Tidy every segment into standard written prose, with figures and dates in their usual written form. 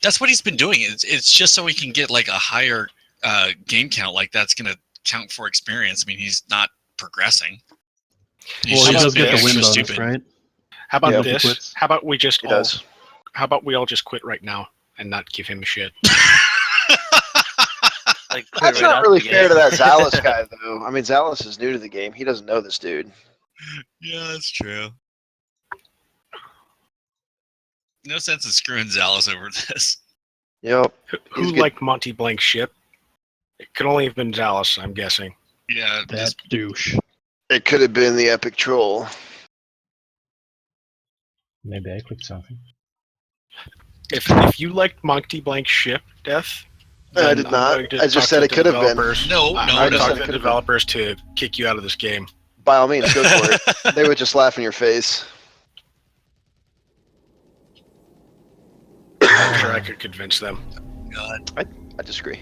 That's what he's been doing. It's just so he can get like a higher game count. Like that's gonna count for experience. I mean, he's not progressing. Well, he does get the win bonus, right? How about this? Quits. How about we just He does. How about we all just quit right now and not give him a shit? Like, quit That's right not out really the fair gate. to that Zalus guy, though. I mean, Zalus is new to the game. He doesn't know this dude. Yeah, that's true. No sense in screwing Zalus over this. Yep. Who He's good. liked Monty Blank's ship? It could only have been Zalus, I'm guessing. Yeah, That douche. It could have been the epic troll. Maybe I clicked something. If you liked Monty Blank's ship, Death, I then did I'm not. going to I just talk said to it the could have been. developers. No, I'm no, going to no. talk it to the could have been. developers to kick you out of this game. By all means, go for it. They would just laugh in your face. I'm sure I could convince them. God. I disagree.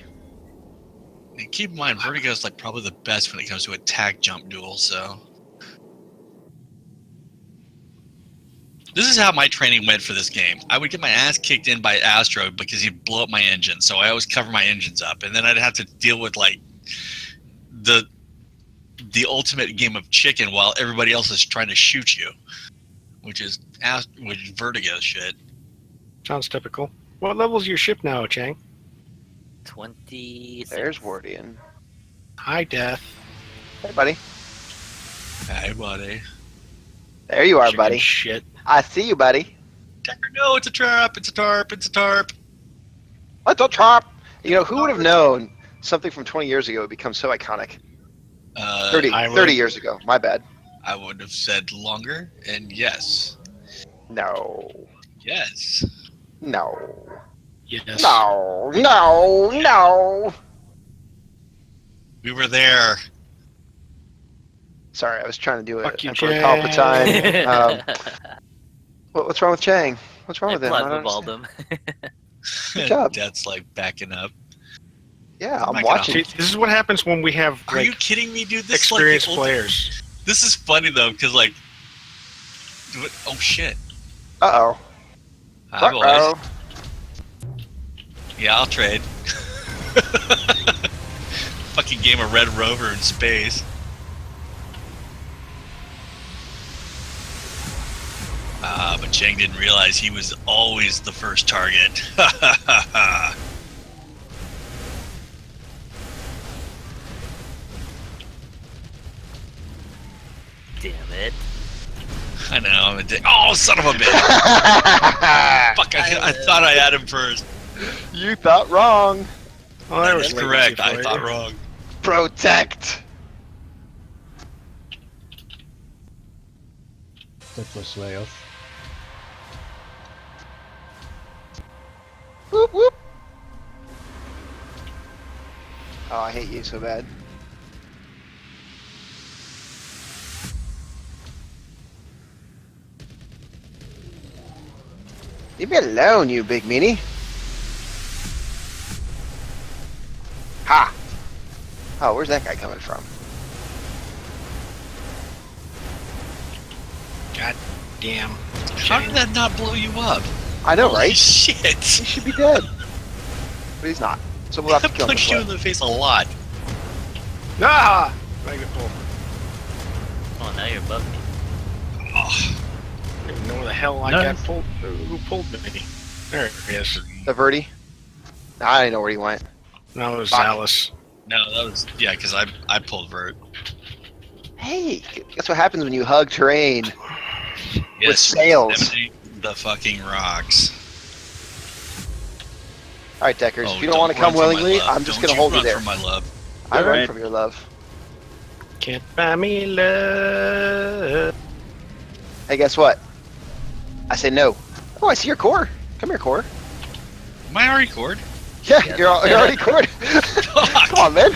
And keep in mind, Vertigo's like probably the best when it comes to attack jump duel. So this is how my training went for this game. I would get my ass kicked in by Astro because he'd blow up my engine. So I always cover my engines up, and then I'd have to deal with like the ultimate game of chicken while everybody else is trying to shoot you, which is Vertigo shit. Sounds typical. What level's your ship now, Chang? 26. There's Wardian. Hi, Death. Hey, buddy. Hey, buddy. There you are, Chicken buddy. Shit. I see you, buddy. Decker, no, it's a trap. It's a tarp. It's a tarp. What's up, Chop? You know, who would have known something from 20 years ago would become so iconic? 30 years ago. My bad. I would have said longer, and yes. No. Yes. No. Yes. No. No. No. We were there. Sorry, I was trying to do Fuck you, Emperor Chang. Palpatine. What's wrong with Chang? What's wrong I with him? I plasma don't balled understand. him. Good job. That's like backing up. Yeah, I'm I'm not watching. See, this is what happens when we have Are you like kidding me, dude? This experienced is like the players. This is funny though, because like, oh shit. Uh-oh. Hi, boys. Uh-oh. Yeah, I'll trade. Fucking game of Red Rover in space. But Chang didn't realize he was always the first target. Damn it. I know, I'm a dick. Oh, son of a bitch! Fuck, I thought I had him first. You thought wrong. Oh, there That's was correct, latency I for thought you. wrong. Protect. That was way off. Whoop, whoop. Oh, I hate you so bad. Leave me alone, you big meanie. Ha! Oh, where's that guy coming from? God damn. How did that not blow you up? I know, Holy right? shit! He should be dead. But he's not. So we'll have to I kill him. punched you in the face a lot. Ah! Mega pull. Oh, now you're above me. Oh, I don't even know where the hell I No. got pulled. Who pulled me? There he is. The Verdi? I didn't know where he went. No, it was Fuck. Alice. no, that was yeah, because I pulled Vert. Hey, guess what happens when you hug terrain? Yes, sails. empty the fucking rocks. Alright, Deckers, Oh, if you don't want to run come from my willingly, love. I'm just Don't going to hold you run there. from my love. I run Alright. from your love. Can't buy me love. Hey, guess what? I say no. Oh, I see your core. Come here, core. Am I already cord? Yeah, Yeah. you're already cored. Come on, man.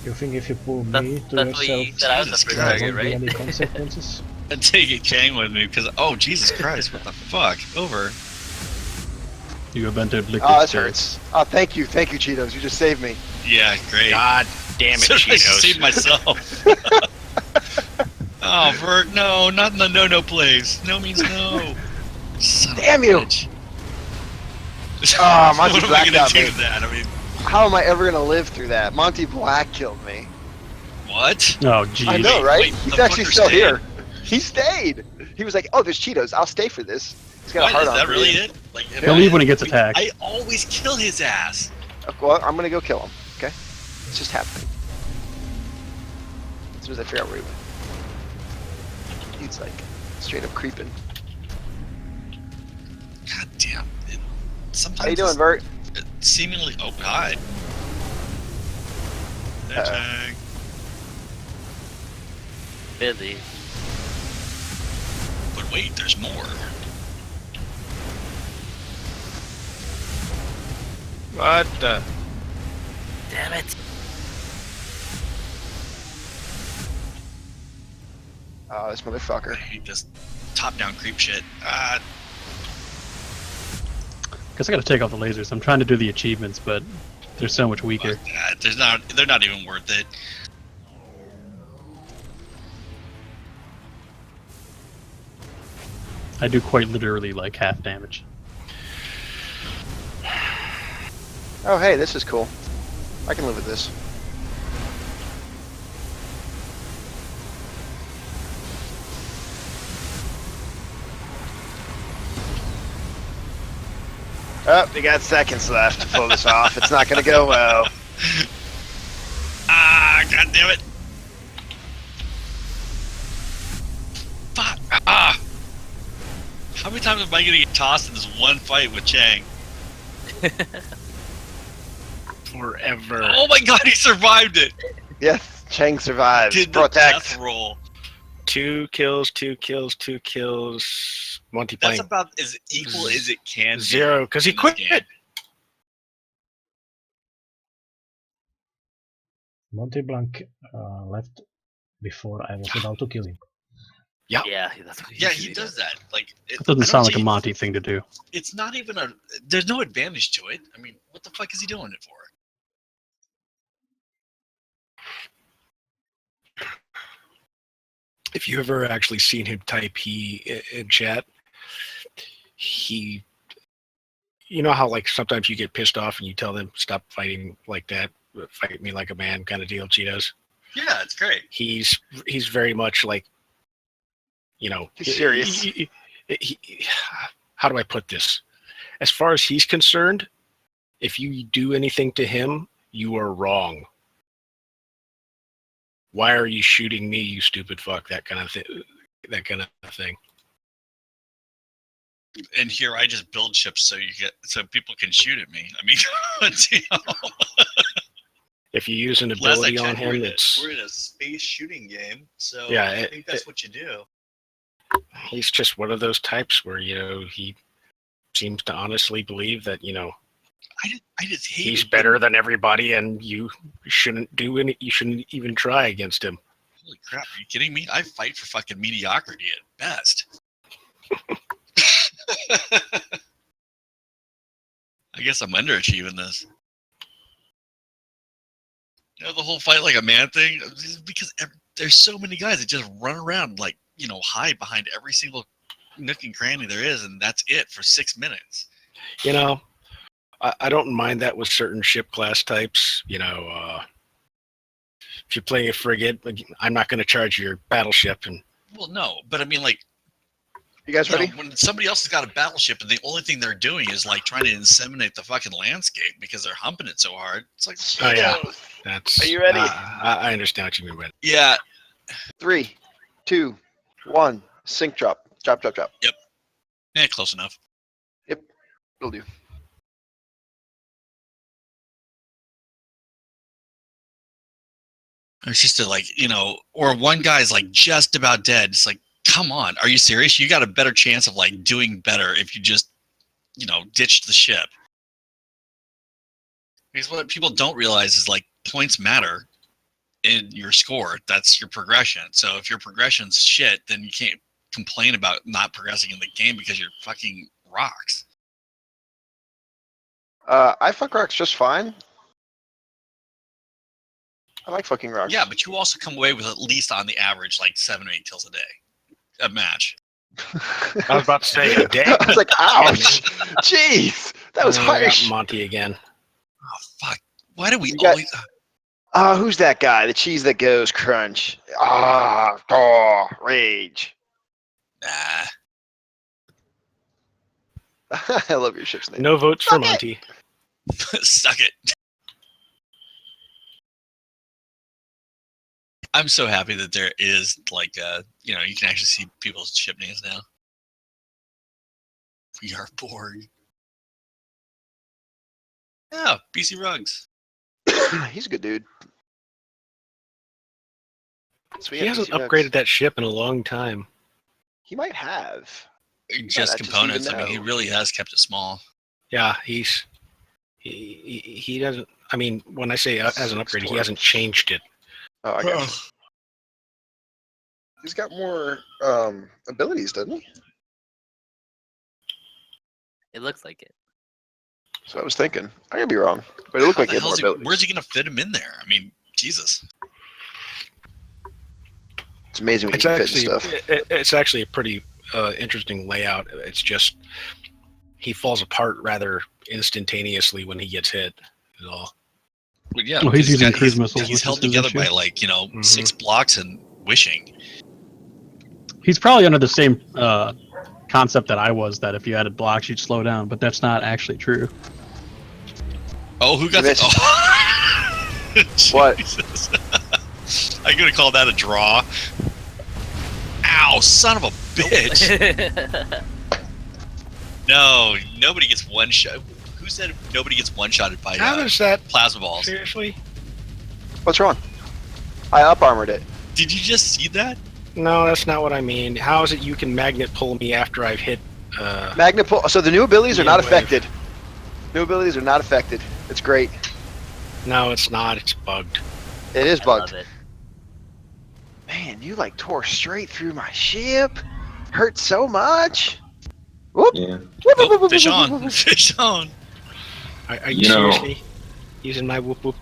You think if you pull That's, me to that's what you yourself, said I was the Jesus first Christ. there target, won't be right? any consequences? I'm taking Chang with me because oh Jesus Christ, what the fuck? Over. You abandoned liquid Oh, this spirits. hurts. Oh, thank you, Cheetos. You just saved me. Yeah, great. God damn it, So I Cheetos. saved myself. Oh, Vert, no, not in the no place. No means no. Son Damn you! Bitch. Oh, Monty What am I Black gonna got do me. to that? I mean, How am I ever gonna live through that? Monty Black killed me. what? Oh, geez. I know, Wait, right? wait, He's the actually fucker still stayed? here. He stayed. He was like, "Oh, there's Cheetos. I'll stay for this." He's got a What, heart is on that for really you. it? Like, He'll leave when he gets attacked. I always kill his ass. Well, I'm gonna go kill him. Okay, it's just happening. As soon as I figure out where he went, he's like straight up creeping. God damn. Sometimes How you doing, Bert? seemingly. Oh, hi. Tag. Busy. But wait, there's more. What the? Damn it. Oh, this I motherfucker. hate this top-down creep shit. Guess I gotta take off the lasers. I'm trying to do the achievements, but they're so much weaker. Fuck that. They're not even worth it. I do quite literally like half damage. Oh, hey, this is cool. I can live with this. Oh, we got seconds left to pull this off. It's not gonna go well. God damn it. Fuck. How many times am I gonna get tossed in this one fight with Chang? Forever. Oh my god, he survived it! Yes, Chang survives. Did the Protect. death roll. 2 kills, 2 kills, 2 kills. Monty That's Blank about as equal as it can be. 0 because he in this quit. game. Monte Blanc left before I was about to kill him. Yeah, that's what Yeah, he does that. Like, That I doesn't don't sound like a see- Monty thing to do. It's not even a. There's no advantage to it. I mean, what the fuck is he doing it for? If you ever actually seen him type he in chat, he, you know how like sometimes you get pissed off and you tell them stop fighting like that, fight me like a man kind of deal. Cheetos. Yeah, it's great. He's very much like, you know, He's serious. How do I put this? As far as he's concerned, if you do anything to him, you are wrong. Why are you shooting me, you stupid fuck? That kind of thing. And here I just build ships so people can shoot at me. I mean, you know, If you use an last I ability on checked, him, we're in a space shooting game, so Yeah, I think that's what you do. he's just one of those types where, you know, he seems to honestly believe that, you know, I just hate he's it better than everybody and you shouldn't even try against him. Holy crap, are you kidding me? I fight for fucking mediocrity at best. I guess I'm underachieving this. You know, the whole fight like a man thing, because there's so many guys that just run around like, you know, hide behind every single nook and cranny there is, and that's it for 6 minutes. You know, I don't mind that with certain ship class types. You know, if you're playing a frigate, I'm not going to charge your battleship. And Well, no, but I mean, like, You guys you know, ready? when somebody else has got a battleship and the only thing they're doing is like trying to inseminate the fucking landscape because they're humping it so hard, it's like, oh yeah, that's. Are you ready? I understand what you mean by that. yeah, 3, 2, 1. Sync drop. Drop. close enough. It'll do. It's just a, like, you know, or one guy's like just about dead. It's like, come on, are you serious? You got a better chance of like doing better if you just, you know, ditch the ship. Because what people don't realize is like points matter in your score. That's your progression. So if your progression's shit, then you can't complain about not progressing in the game because you're fucking rocks. I fuck rocks just fine. I like fucking rocks. Yeah, but you also come away with at least on the average like 7 or 8 kills a day, a match. I was about to say, dang. I was like, ouch! Jeez, that was I harsh. got Monty again. Oh fuck! Why do we You got- always? Who's that guy? The cheese that goes crunch. Rage. Nah. I love your ship's name. No votes for Monty. Suck it. I'm so happy that there is like you can actually see people's ship names now. We are bored. Yeah, BC Rugs. He's a good dude. So He hasn't upgraded that ship in a long time. He might have. Just components. I mean, he really has kept it small. Yeah, he doesn't. I mean, when I say as an upgrade, he hasn't changed it. Oh, I got you. He's got more abilities, doesn't he? It looks like it. So I was thinking. I could be wrong, but it looked like he had more abilities. Where's he gonna fit him in there? I mean, Jesus. It's amazing when you can fit stuff. It's actually a pretty interesting layout. It's just he falls apart rather instantaneously when he gets hit. Is all. Well, yeah, Well, he's using cruise missiles. He's held together by 6 blocks and wishing. He's probably under the same concept that I was, that if you added blocks, you'd slow down, but that's not actually true. Oh, who got this? Oh. What? I'm gonna call that a draw. Ow, son of a bitch! No, nobody gets one shot. Who said nobody gets one shotted by How is that? Plasma balls? Seriously? What's wrong? I up armored it. Did you just see that? No, that's not what I mean. How is it you can magnet pull me after I've hit? Magnet pull. So the new abilities are not wave. affected. New abilities are not affected. It's great. No, it's not. It's bugged. It is I bugged. love it. Man, you like tore straight through my ship. Hurt so much. Whoop. Yeah. Oh, fish on. Fish on. Are you seriously using my whoop whoop?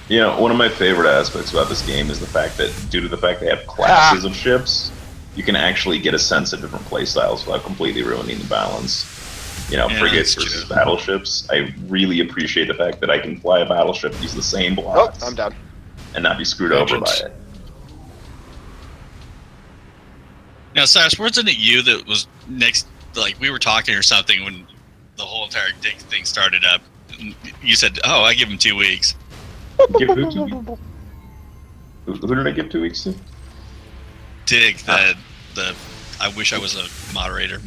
You know, one of my favorite aspects about this game is the fact that, due to the fact they have classes of ships, you can actually get a sense of different playstyles without completely ruining the balance. You know, Yeah, frigates that's versus true. battleships. I really appreciate the fact that I can fly a battleship, use the same Oh, blocks, I'm down. and not be screwed over by Vengeance. it. Now, Cyrus, wasn't it you that was next? Like we were talking or something when the whole entire dig thing started up. And you said, "Oh, I give him 2 weeks." Give who 2 weeks? Who did I give 2 weeks to? Dig the I wish I was a moderator.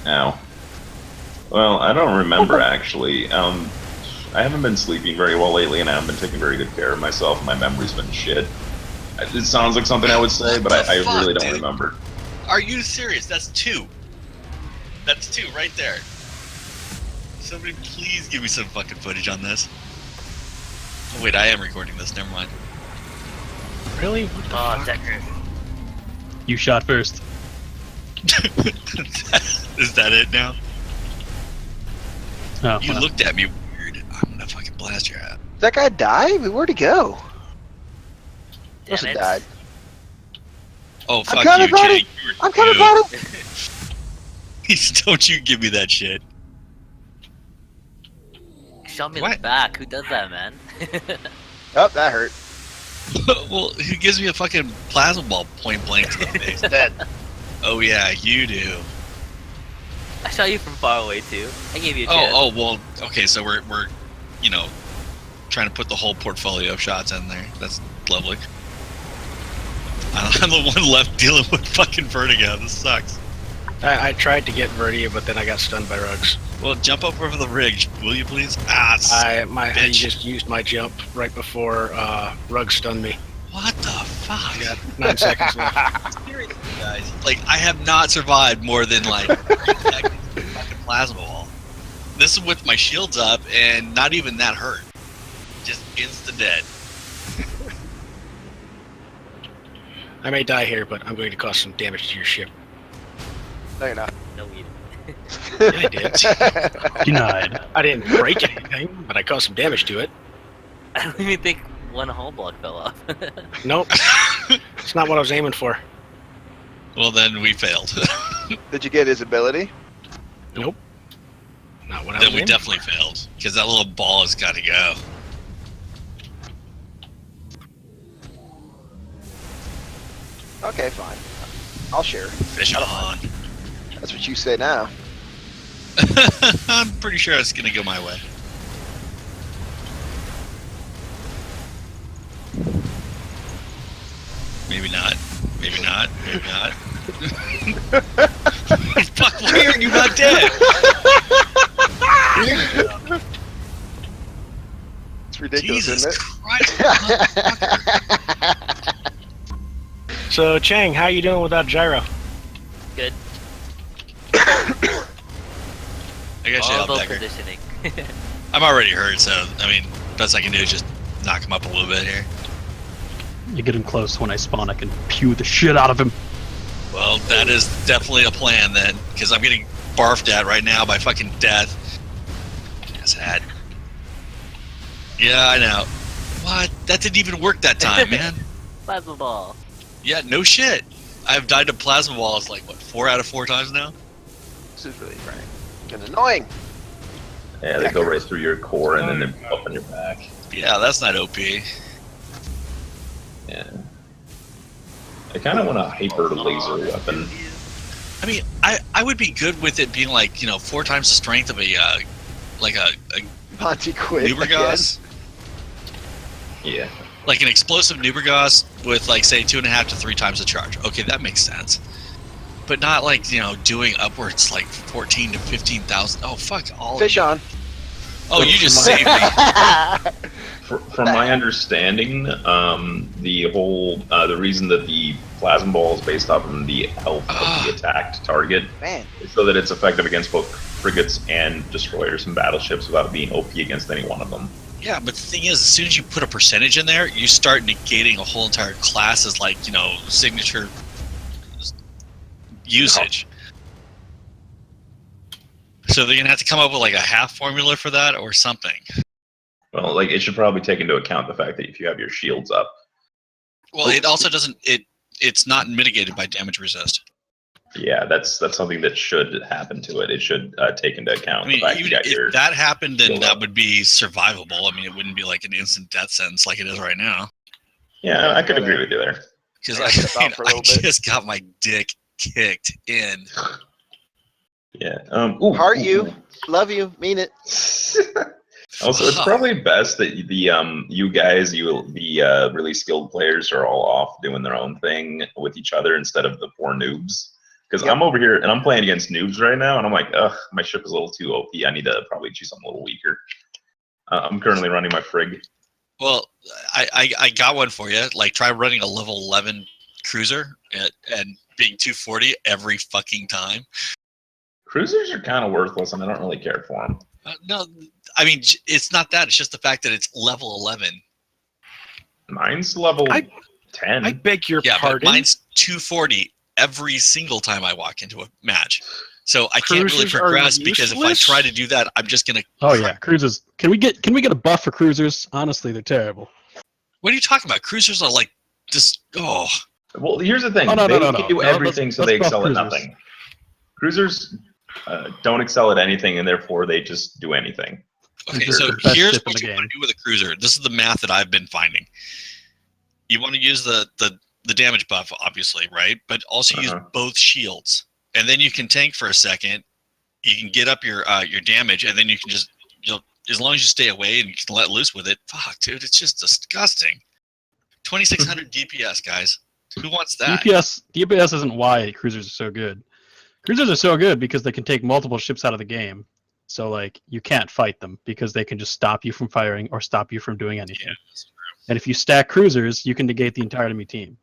Ow. Well, I don't remember actually. I haven't been sleeping very well lately, and I haven't been taking very good care of myself. My memory's been shit. It sounds like something I would say, but I Fuck, really don't dude. remember. Are you serious? That's 2. That's 2 right there. Somebody please give me some fucking footage on this. Oh wait, I am recording this. Never mind. Really? What the Oh, fuck? Decker. You shot first. Is that it now? Oh, You well. looked at me weird. I'm gonna fucking blast your ass. Did that guy die? Where'd he go? Damn Must have it. died. Oh fuck coming, you, buddy. Jake. You were I'm coming, you. buddy. Please don't you give me that shit. Shot me in What? the back. Who does that, man? Oh, that hurt. Well, who gives me a fucking plasma ball point blank to the face? Dead. Oh yeah, you do. I shot you from far away too. I gave you a chance. Oh well. Okay, so we're trying to put the whole portfolio of shots in there. That's lovely. I'm the one left dealing with fucking vertigo. This sucks. I tried to get Verdia, but then I got stunned by rugs. Well, jump up over the rig, will you please? Ah, I bitch. just used my jump right before rugs stunned me. What the fuck? I got 9 seconds left. Seriously, guys. Like, I have not survived more than like 3 seconds with fucking plasma ball. This is with my shields up and not even that hurt. Just insta dead. I may die here, but I'm going to cause some damage to your ship. No, you're not. No, we Yeah, I did. Denied. I didn't break anything, but I caused some damage to it. I don't even think one hull block fell off. Nope. It's not what I was aiming for. Well, then we failed. Did you get his ability? Nope. Not what I was Then we aiming definitely for. failed because that little ball has got to go. Okay, fine. I'll share. Fish on. That's what you say now. I'm pretty sure it's gonna go my way. Maybe not. Maybe not. Maybe not. Fuck, why are you not dead? It's ridiculous, Jesus isn't it? Christ. motherfucker. So, Chang, how you doing without gyro? Good. I guess All you about Becker. conditioning. I'm already hurt, so I mean, best I can do is just knock him up a little bit here. You get him close when I spawn, I can pew the shit out of him. Well, that is definitely a plan then, because I'm getting barfed at right now by fucking death. Sad. Yeah, I know. What? That didn't even work that time, man. Plasma ball. Yeah, no shit. I've died to plasma balls like, what, 4 out of 4 times now? This is really frank and annoying. Yeah, they go right through your core and then they up on your back. Yeah, that's not OP. Yeah. I kind of want a hyper laser weapon. I mean, I would be good with it being like, 4 times the strength of a Monty quit again. Nubergas. Yeah. Like an explosive Nubergas with like, say, 2.5 to 3 times the charge. Okay, that makes sense. But not like, doing upwards like 14 to 15,000. Oh, fuck all Fish of you. on. Oh, you just saved me. From my understanding, the whole the reason that the plasma ball is based off of the health of the attacked target Man. is so that it's effective against both frigates and destroyers and battleships without being OP against any one of them. Yeah, but the thing is, as soon as you put a percentage in there, you start negating a whole entire class's like, signature usage. So they're gonna have to come up with like a half formula for that or something. Well, like it should probably take into account the fact that if you have your shields up. Well, it also doesn't. It's not mitigated by damage resist. Yeah, that's something that should happen to it. It should take into account I mean, the fact even you got if your. that happened, then shield that up. would be survivable. I mean, it wouldn't be like an instant death sentence like it is right now. Yeah, I could agree with you there. Because Yeah, step out for a I little bit. just got my dick kicked in. Yeah. Heart you. Love you. Mean it. Also, it's Fuck. probably best that you guys, the really skilled players, are all off doing their own thing with each other instead of the 4 noobs. Because Yep. I'm over here and I'm playing against noobs right now, and I'm like, ugh, my ship is a little too OP. I need to probably choose something a little weaker. I'm currently running my frig. Well, I got one for you. Like, try running a level 11 cruiser and being 240 every fucking time. Cruisers are kind of worthless, and I don't really care for them. No, I mean, it's not that. It's just the fact that it's level 11. Mine's level 10. I beg your Yeah, but pardon. mine's 240 every single time I walk into a match. So I can't really Cruisers are progress because if I useless? try to do that, I'm just gonna. Oh yeah, cruisers. Can we get a buff for cruisers? Honestly, they're terrible. What are you talking about? Cruisers are like just. Oh, Well, here's the thing. Oh, no, They no, can no. do No, everything, so let's they buff excel at cruisers. nothing. Cruisers don't excel at anything, and therefore they just do anything. okay. Cruisers So are the best here's ship in what the you want game. to do with a cruiser. This is the math that I've been finding. You want to use the damage buff, obviously, right? But also use both shields, and then you can tank for a second. You can get up your damage, and then you can just as long as you stay away and you can let loose with it. Fuck, dude, it's just disgusting. 2600 DPS, guys. Who wants that? DPS isn't why cruisers are so good. Cruisers are so good because they can take multiple ships out of the game. So like you can't fight them because they can just stop you from firing or stop you from doing anything. Yeah, that's true. And if you stack cruisers, you can negate the entire enemy team.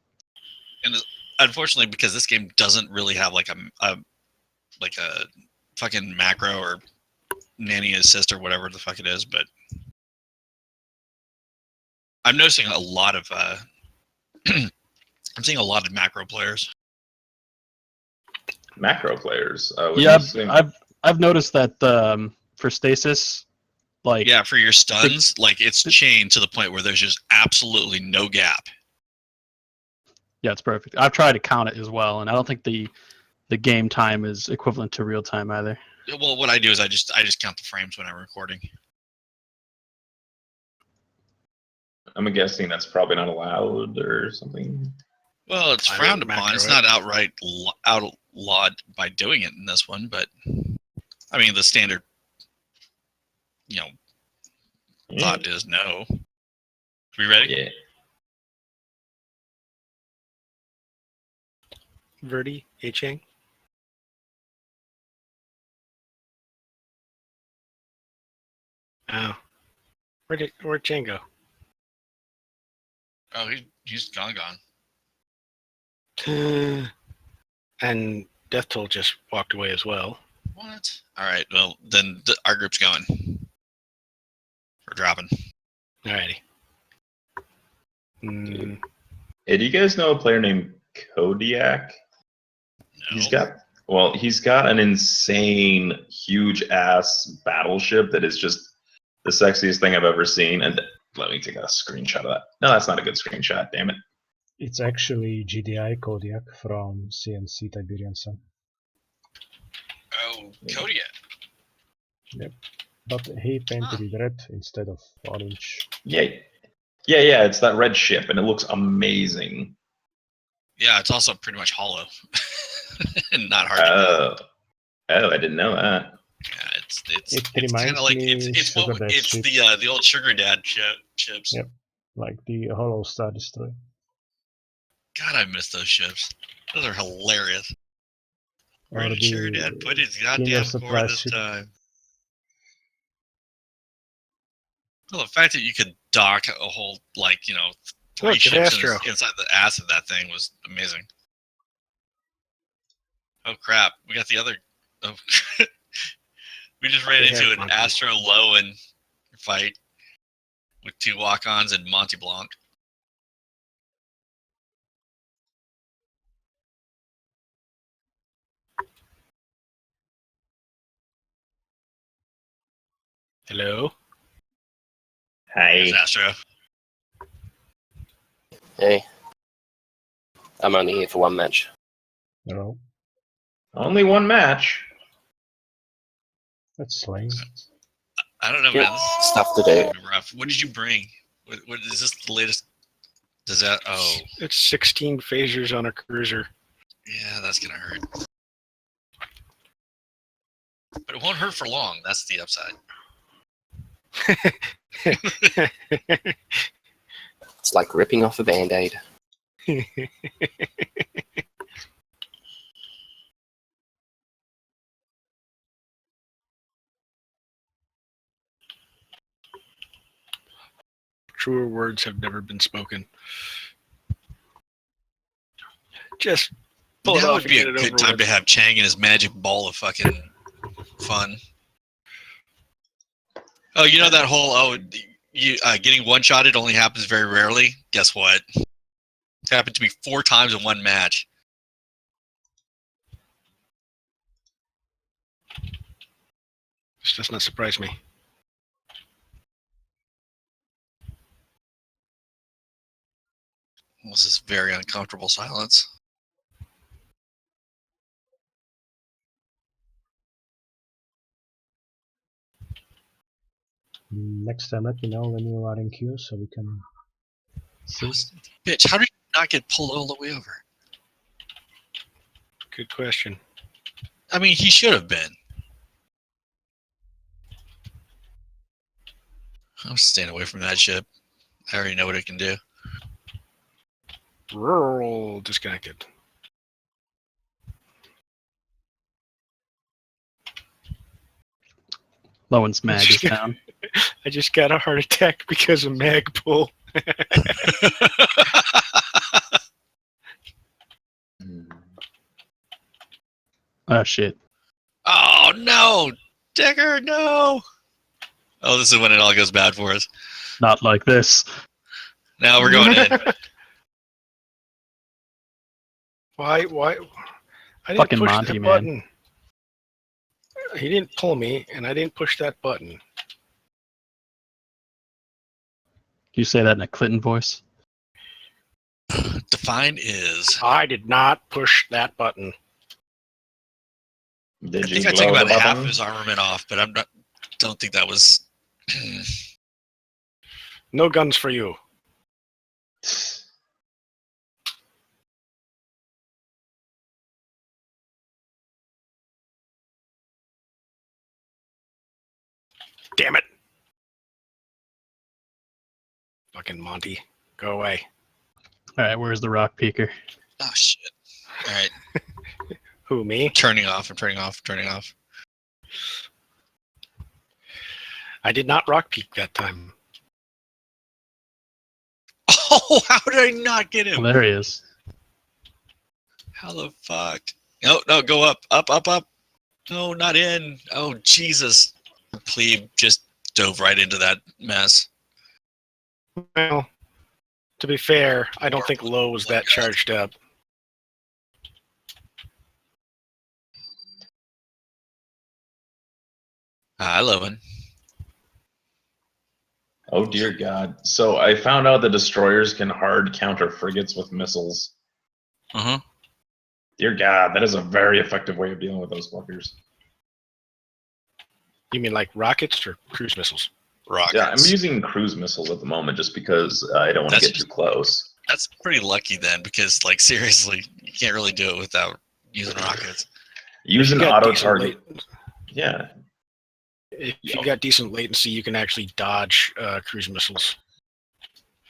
And unfortunately, because this game doesn't really have like a fucking macro or nanny assist or whatever the fuck it is, but I'm noticing a lot of I'm seeing a lot of macro players. Macro players. Yeah, I've noticed that for stasis, Like Yeah, for your stuns, like it's chained to the point where there's just absolutely no gap. yeah, it's perfect. I've tried to count it as well, and I don't think the game time is equivalent to real time either. Well, what I do is I just count the frames when I'm recording. I'm guessing that's probably not allowed or something. Well, it's I frowned would upon. macro It's it. not outright outlawed by doing it in this one, but I mean the standard, thought is no. We ready? Yeah. Verdi, H-Eng. Oh. Where'd Chang go? Oh, he's gone. And Death Toll just walked away as well. What? All right. Well, then our group's going. We're dropping. Alrighty. Mm, Hey, do you guys know a player named Kodiak? No. He's got an insane, huge ass battleship that is just the sexiest thing I've ever seen. And let me take a screenshot of that. No, that's not a good screenshot. Damn it. It's actually GDI Kodiak from CNC Tiberian Sun. Oh, Kodiak. But he painted it red instead of orange. Yeah. It's that red ship, and it looks amazing. Yeah, it's also pretty much hollow and not hard to build. Oh, I didn't know that. Yeah, it's It kind reminds of like me it's Sugar the old Sugar Dad chips. Yep. Like the Hollow Star Destroyer. God, I miss those ships. Those are hilarious. Or Where did Sugar the Dad put his Kinder goddamn core Surprise this ship. time? Well, the fact that you could dock a whole, three Look, ships Astro. inside the ass of that thing was amazing. Oh crap! We got the other. Oh, we just ran They into have an Monty. Astro Lowen fight with two walk-ons and Monty Blanc. hello? There's Hey. Astro. Hey. I'm only here for one match. No, Only one match. that's lame. I don't know, Yeah, man. This is stuff to do. gonna be rough. What did you bring? What is this the latest? Does that? Oh, It's 16 phasers on a cruiser. yeah, that's gonna hurt. But it won't hurt for long. That's the upside. It's like ripping off a band-aid. Truer words have never been spoken. Just pull it Now off would be and a get it good over time with. to have Chang and his magic ball of fucking fun. Oh, you know that whole getting one-shotted only happens very rarely? Guess what? It happened to me 4 times in one match. This does not surprise me. This is very uncomfortable silence. Next time, let me know when you are in queue so we can see. Bitch, how did you not get pulled all the way over? Good question. I mean, he should have been. I'm staying away from that ship. I already know what it can do. Rural disconnected. Lowen's mag is down. I just got a heart attack because of mag pull. Oh shit. Oh no, Decker, no! Oh, this is when it all goes bad for us. Not like this. Now we're going in. Why? I didn't Fucking push Monty, that man. button. He didn't pull me, and I didn't push that button. you say that in a Clinton voice? Define is. I did not push that button. Did I you think I blow took about the half button? of his armament off, but don't think that was. No guns for you. Damn it. Fucking Monty. Go away. All right, where's the rock peaker? Oh shit! All right, Who, me? turning off. I'm turning off. Turning off. I did not rock peak that time. Oh, how did I not get him? Well, there he is. How the fuck? No, go up, up, up, up. No, not in. Oh, Jesus. Plebe just dove right into that mess. Well, to be fair, I don't think Low was that charged up. I love it. Oh dear God! So I found out the destroyers can hard counter frigates with missiles. Uh-huh. Dear God, that is a very effective way of dealing with those fuckers. You mean like rockets or cruise missiles? Rockets. Yeah, I'm using cruise missiles at the moment just because I don't want to get too close. That's pretty lucky then, because like seriously, you can't really do it without using rockets. Use an If you got auto decent target. lat- Yeah. If you got decent latency, you can actually dodge cruise missiles.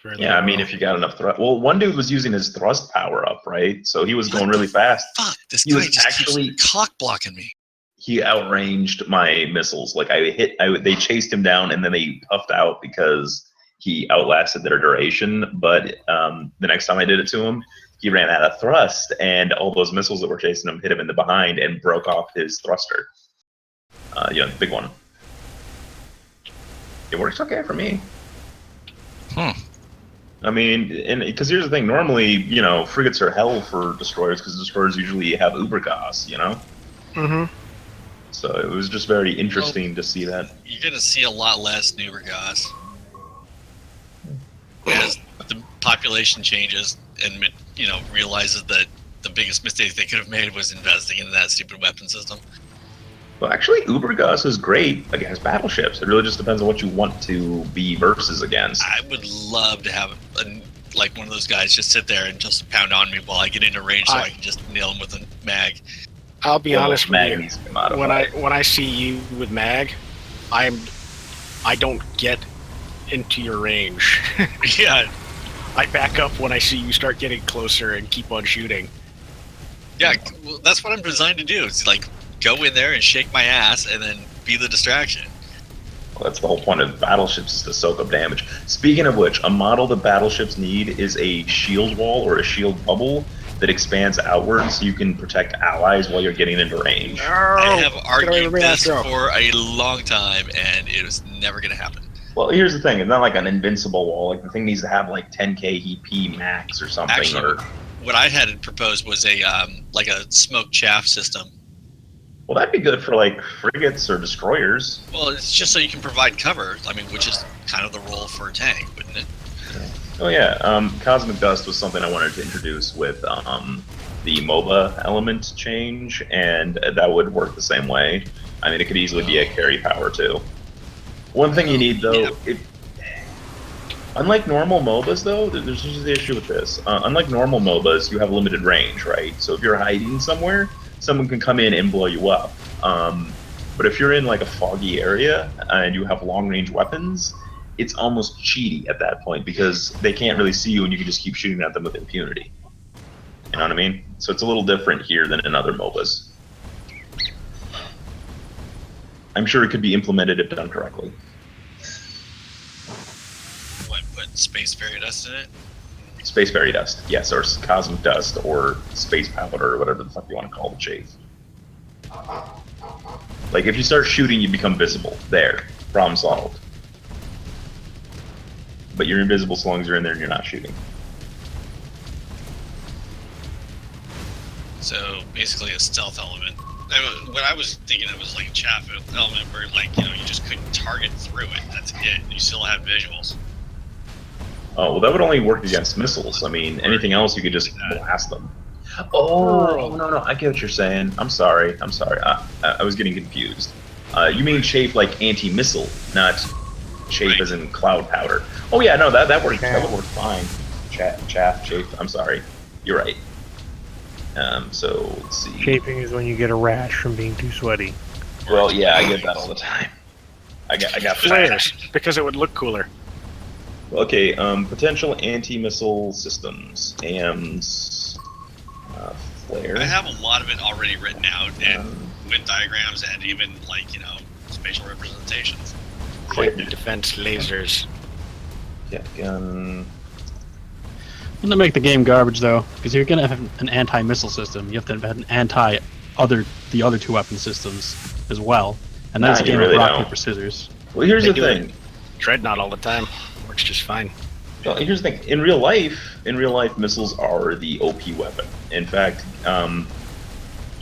fairly Yeah, I mean, well. if you got enough thrust. Well, one dude was using his thrust power up, right? So he was going really fast. Fuck, this He guy was just actually- keeps cock blocking me. He outranged my missiles. Like they chased him down and then they puffed out because he outlasted their duration. But the next time I did it to him, he ran out of thrust, and all those missiles that were chasing him hit him in the behind and broke off his thruster. The big one. It works okay for me. I mean, because here's the thing. Normally, frigates are hell for destroyers because destroyers usually have Ubergas, Mm-hmm. So it was just very interesting to see that. You're gonna see a lot less Nubergas as the population changes and realizes that the biggest mistake they could have made was investing in that stupid weapon system. Well, actually, Ubergas is great against battleships. It really just depends on what you want to be versus against. I would love to have one of those guys just sit there and just pound on me while I get into range, so I can just nail him with a mag. I'll be honest with you. Needs to be modified. When I see you with mag, I don't get into your range. Yeah, I back up when I see you start getting closer and keep on shooting. yeah. Well, that's what I'm designed to do. It's like go in there and shake my ass, and then be the distraction. Well, that's the whole point of battleships, is to soak up damage. Speaking of which, a model that battleships need is a shield wall or a shield bubble that expands outwards so you can protect allies while you're getting into range. I have Get away argued from me, this Astro. for a long time, and it was never going to happen. Well, here's the thing. It's not like an invincible wall. Like, the thing needs to have like 10k EP max or something. Actually, what I had proposed was a smoke chaff system. Well, that'd be good for like frigates or destroyers. Well, it's just so you can provide cover. I mean, which is kind of the role for a tank, wouldn't it? Oh yeah, Cosmic Dust was something I wanted to introduce with the MOBA element change, and that would work the same way. I mean, it could easily be a carry power too. One thing you need though, unlike normal MOBAs though, there's just the issue with this. Unlike normal MOBAs, you have limited range, right? So if you're hiding somewhere, someone can come in and blow you up. But if you're in like a foggy area and you have long range weapons, it's almost cheaty at that point because they can't really see you and you can just keep shooting at them with impunity. You know what I mean? So it's a little different here than in other MOBAs. I'm sure it could be implemented if done correctly. What, put space fairy dust in it? Space fairy dust, yes, or cosmic dust, or space powder, or whatever the fuck you want to call the chafe. Like, if you start shooting, you become visible. There. Problem solved. But you're invisible so long as you're in there and you're not shooting. So basically a stealth element. What I was thinking of was like a chaff element where you just couldn't target through it. That's it. You still have visuals. Oh, well, that would only work against missiles. I mean, anything else you could just blast them. Oh, no, I get what you're saying. I'm sorry. I was getting confused. You mean chafe like anti-missile, not chafe as in cloud powder. Oh yeah, no, that works. That would work fine. Chafe. I'm sorry. You're right. So let's see. Chafing is when you get a rash from being too sweaty. Well, yeah, I get that all the time. I got flares because it would look cooler. Okay, potential anti-missile systems. AMs, flare. I have a lot of it already written out and with diagrams and even spatial representations. Quick defense lasers. Yeah, gun. Wouldn't that make the game garbage though? Because you're gonna have an anti-missile system. You have to have an the other two weapon systems as well, and that's a game of rock paper scissors. Well, here's the thing. Dreadnought all the time works just fine. Well, here's the thing. In real life, missiles are the OP weapon. In fact,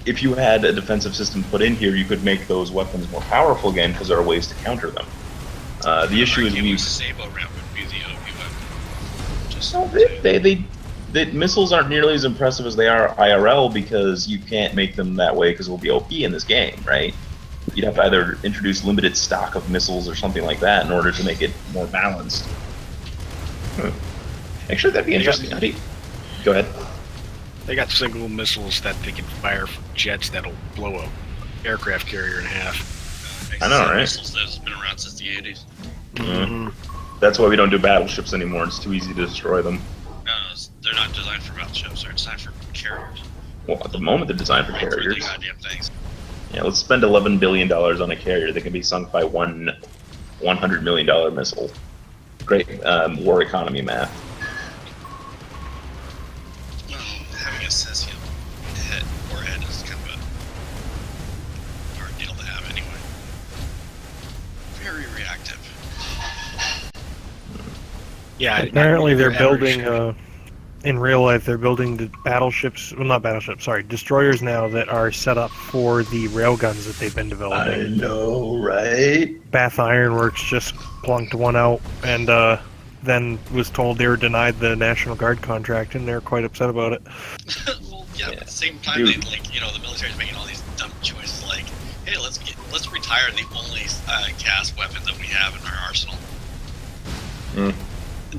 if you had a defensive system put in here, you could make those weapons more powerful again because there are ways to counter them. The issue is we. Sabo round would be the OP weapon. Just no, the missiles aren't nearly as impressive as they are IRL because you can't make them that way because it will be OP in this game, right? You'd have to either introduce limited stock of missiles or something like that in order to make it more balanced. Actually, that'd be interesting. Go ahead. They got single missiles that they can fire from jets that'll blow a aircraft carrier in half. I know, right? Missiles that's been around since the 80s. Mm-hmm. That's why we don't do battleships anymore. It's too easy to destroy them. No, they're not designed for battleships. They're designed for carriers. Well, at the moment, they're designed for carriers. Goddamn things. Yeah, let's spend $11 billion on a carrier that can be sunk by one $100 million missile. Great war economy math. Well, having a cesium warhead is kind of a hard deal to have anyway. Very reactive. Yeah. Apparently, they're building. In real life, they're building the battleships. Well, not battleships. Sorry, destroyers now that are set up for the railguns that they've been developing. I know, right? Bath Ironworks just plunked one out, and then was told they were denied the National Guard contract, and they're quite upset about it. Well, yeah, but at the same time, they, the military's making all these dumb choices, like, hey, let's retire the only gas weapon that we have in our arsenal.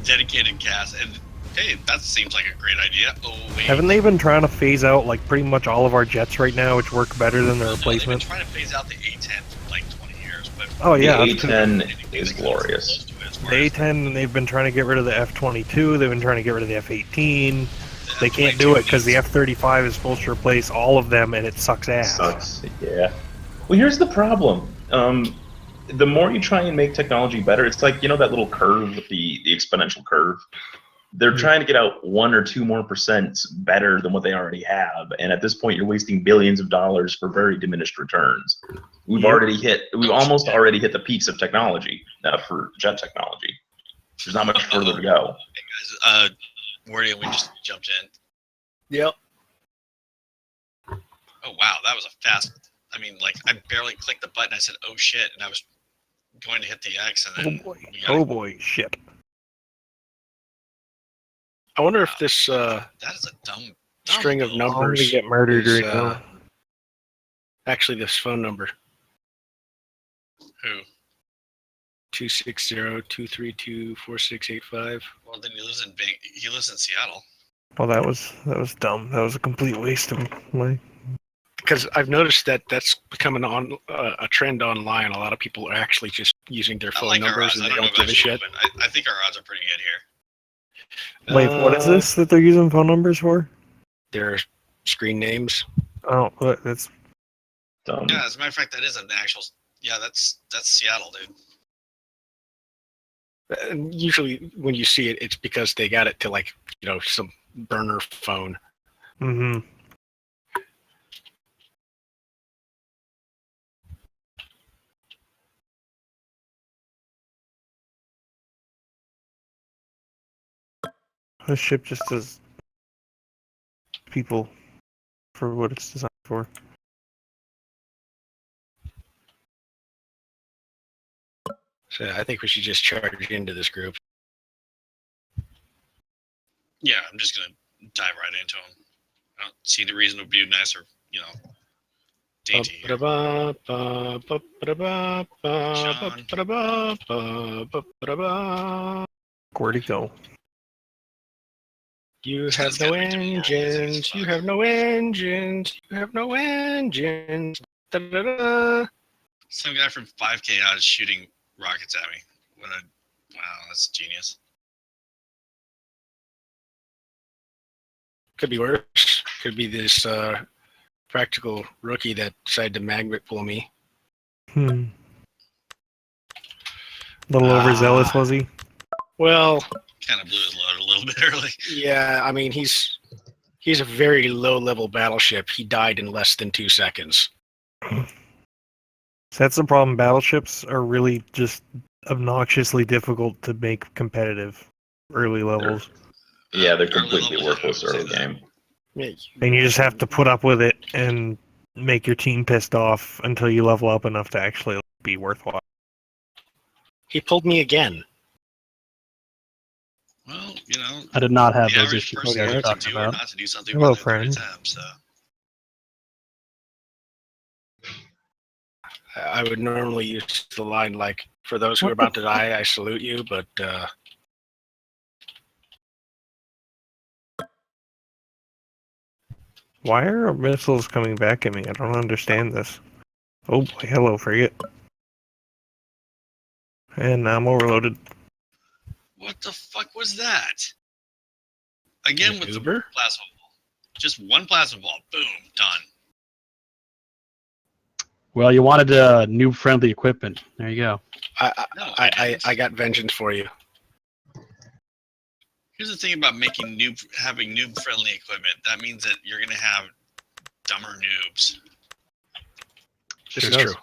Dedicated gas, and hey, that seems like a great idea. Oh wait, haven't they been trying to phase out like pretty much all of our jets right now, which work better than their replacement? They've been trying to phase out the A-10 for like 20 years, but oh yeah, the A-10 is glorious. The A-10, they've been trying to get rid of the F-22. They've been trying to get rid of the F-18. They can't do it because the F-35 is supposed to replace all of them, and it sucks ass. Sucks, yeah. Well, here's the problem. The more you try and make technology better, it's like, that little curve with the exponential curve. They're trying to get out 1 or 2 more % better than what they already have, and at this point, you're wasting billions of dollars for very diminished returns. We've almost already hit the peaks of technology for jet technology. There's not much further to go. Hey guys, Wardia, we just jumped in. Yep. Oh wow, that was a fast. I mean, I barely clicked the button. I said, "Oh shit," and I was going to hit the X, and then oh boy, shit. I wonder if this that is a dumb string of numbers to get murdered is, right now. Actually this phone number. Who? 260-232-4685. Well, then he lives in Seattle. Well, that was dumb. That was a complete waste of my. Because I've noticed that that's becoming a trend online. A lot of people are actually just using their phone numbers and they don't give a shit. I think our odds are pretty good here. Wait, what is this that they're using phone numbers for? Their screen names. Oh, that's dumb. Yeah, as a matter of fact, that is an actual. Yeah, that's Seattle, dude. And usually, when you see it, it's because they got it to some burner phone. Mm-hmm. This ship just does people for what it's designed for. So I think we should just charge into this group. Yeah, I'm just gonna dive right into him. I don't see the reason to be nice or dainty. Here. Where'd he go? You have no engines. You have no engines. You have no engines. Da-da-da. Some guy from 5K out is shooting rockets at me. Wow, that's genius. Could be worse. Could be this practical rookie that decided to magnet pull me. A little overzealous, was he? Well, kind of blew his load a little bit early. Yeah, I mean he's a very low-level battleship. He died in less than 2 seconds. So that's the problem. Battleships are really just obnoxiously difficult to make competitive early levels. They're completely worthless early game. And you just have to put up with it and make your team pissed off until you level up enough to actually be worthwhile. He pulled me again. Well, I did not have the those average issues person that you're knows to talking do or about. not to do something Hello, with their friend. attempt, so. I would normally use the line like, "For those who are about to die, I salute you," but Why are missiles coming back at me? I don't understand this. Oh boy, hello, frigate. And now I'm overloaded. What the fuck was that? Again with Uber? the plasma ball. Just one plasma ball. Boom. Done. Well, you wanted noob-friendly equipment. There you go. I got vengeance for you. Here's the thing about having noob-friendly equipment. That means that you're going to have dumber noobs. This is true.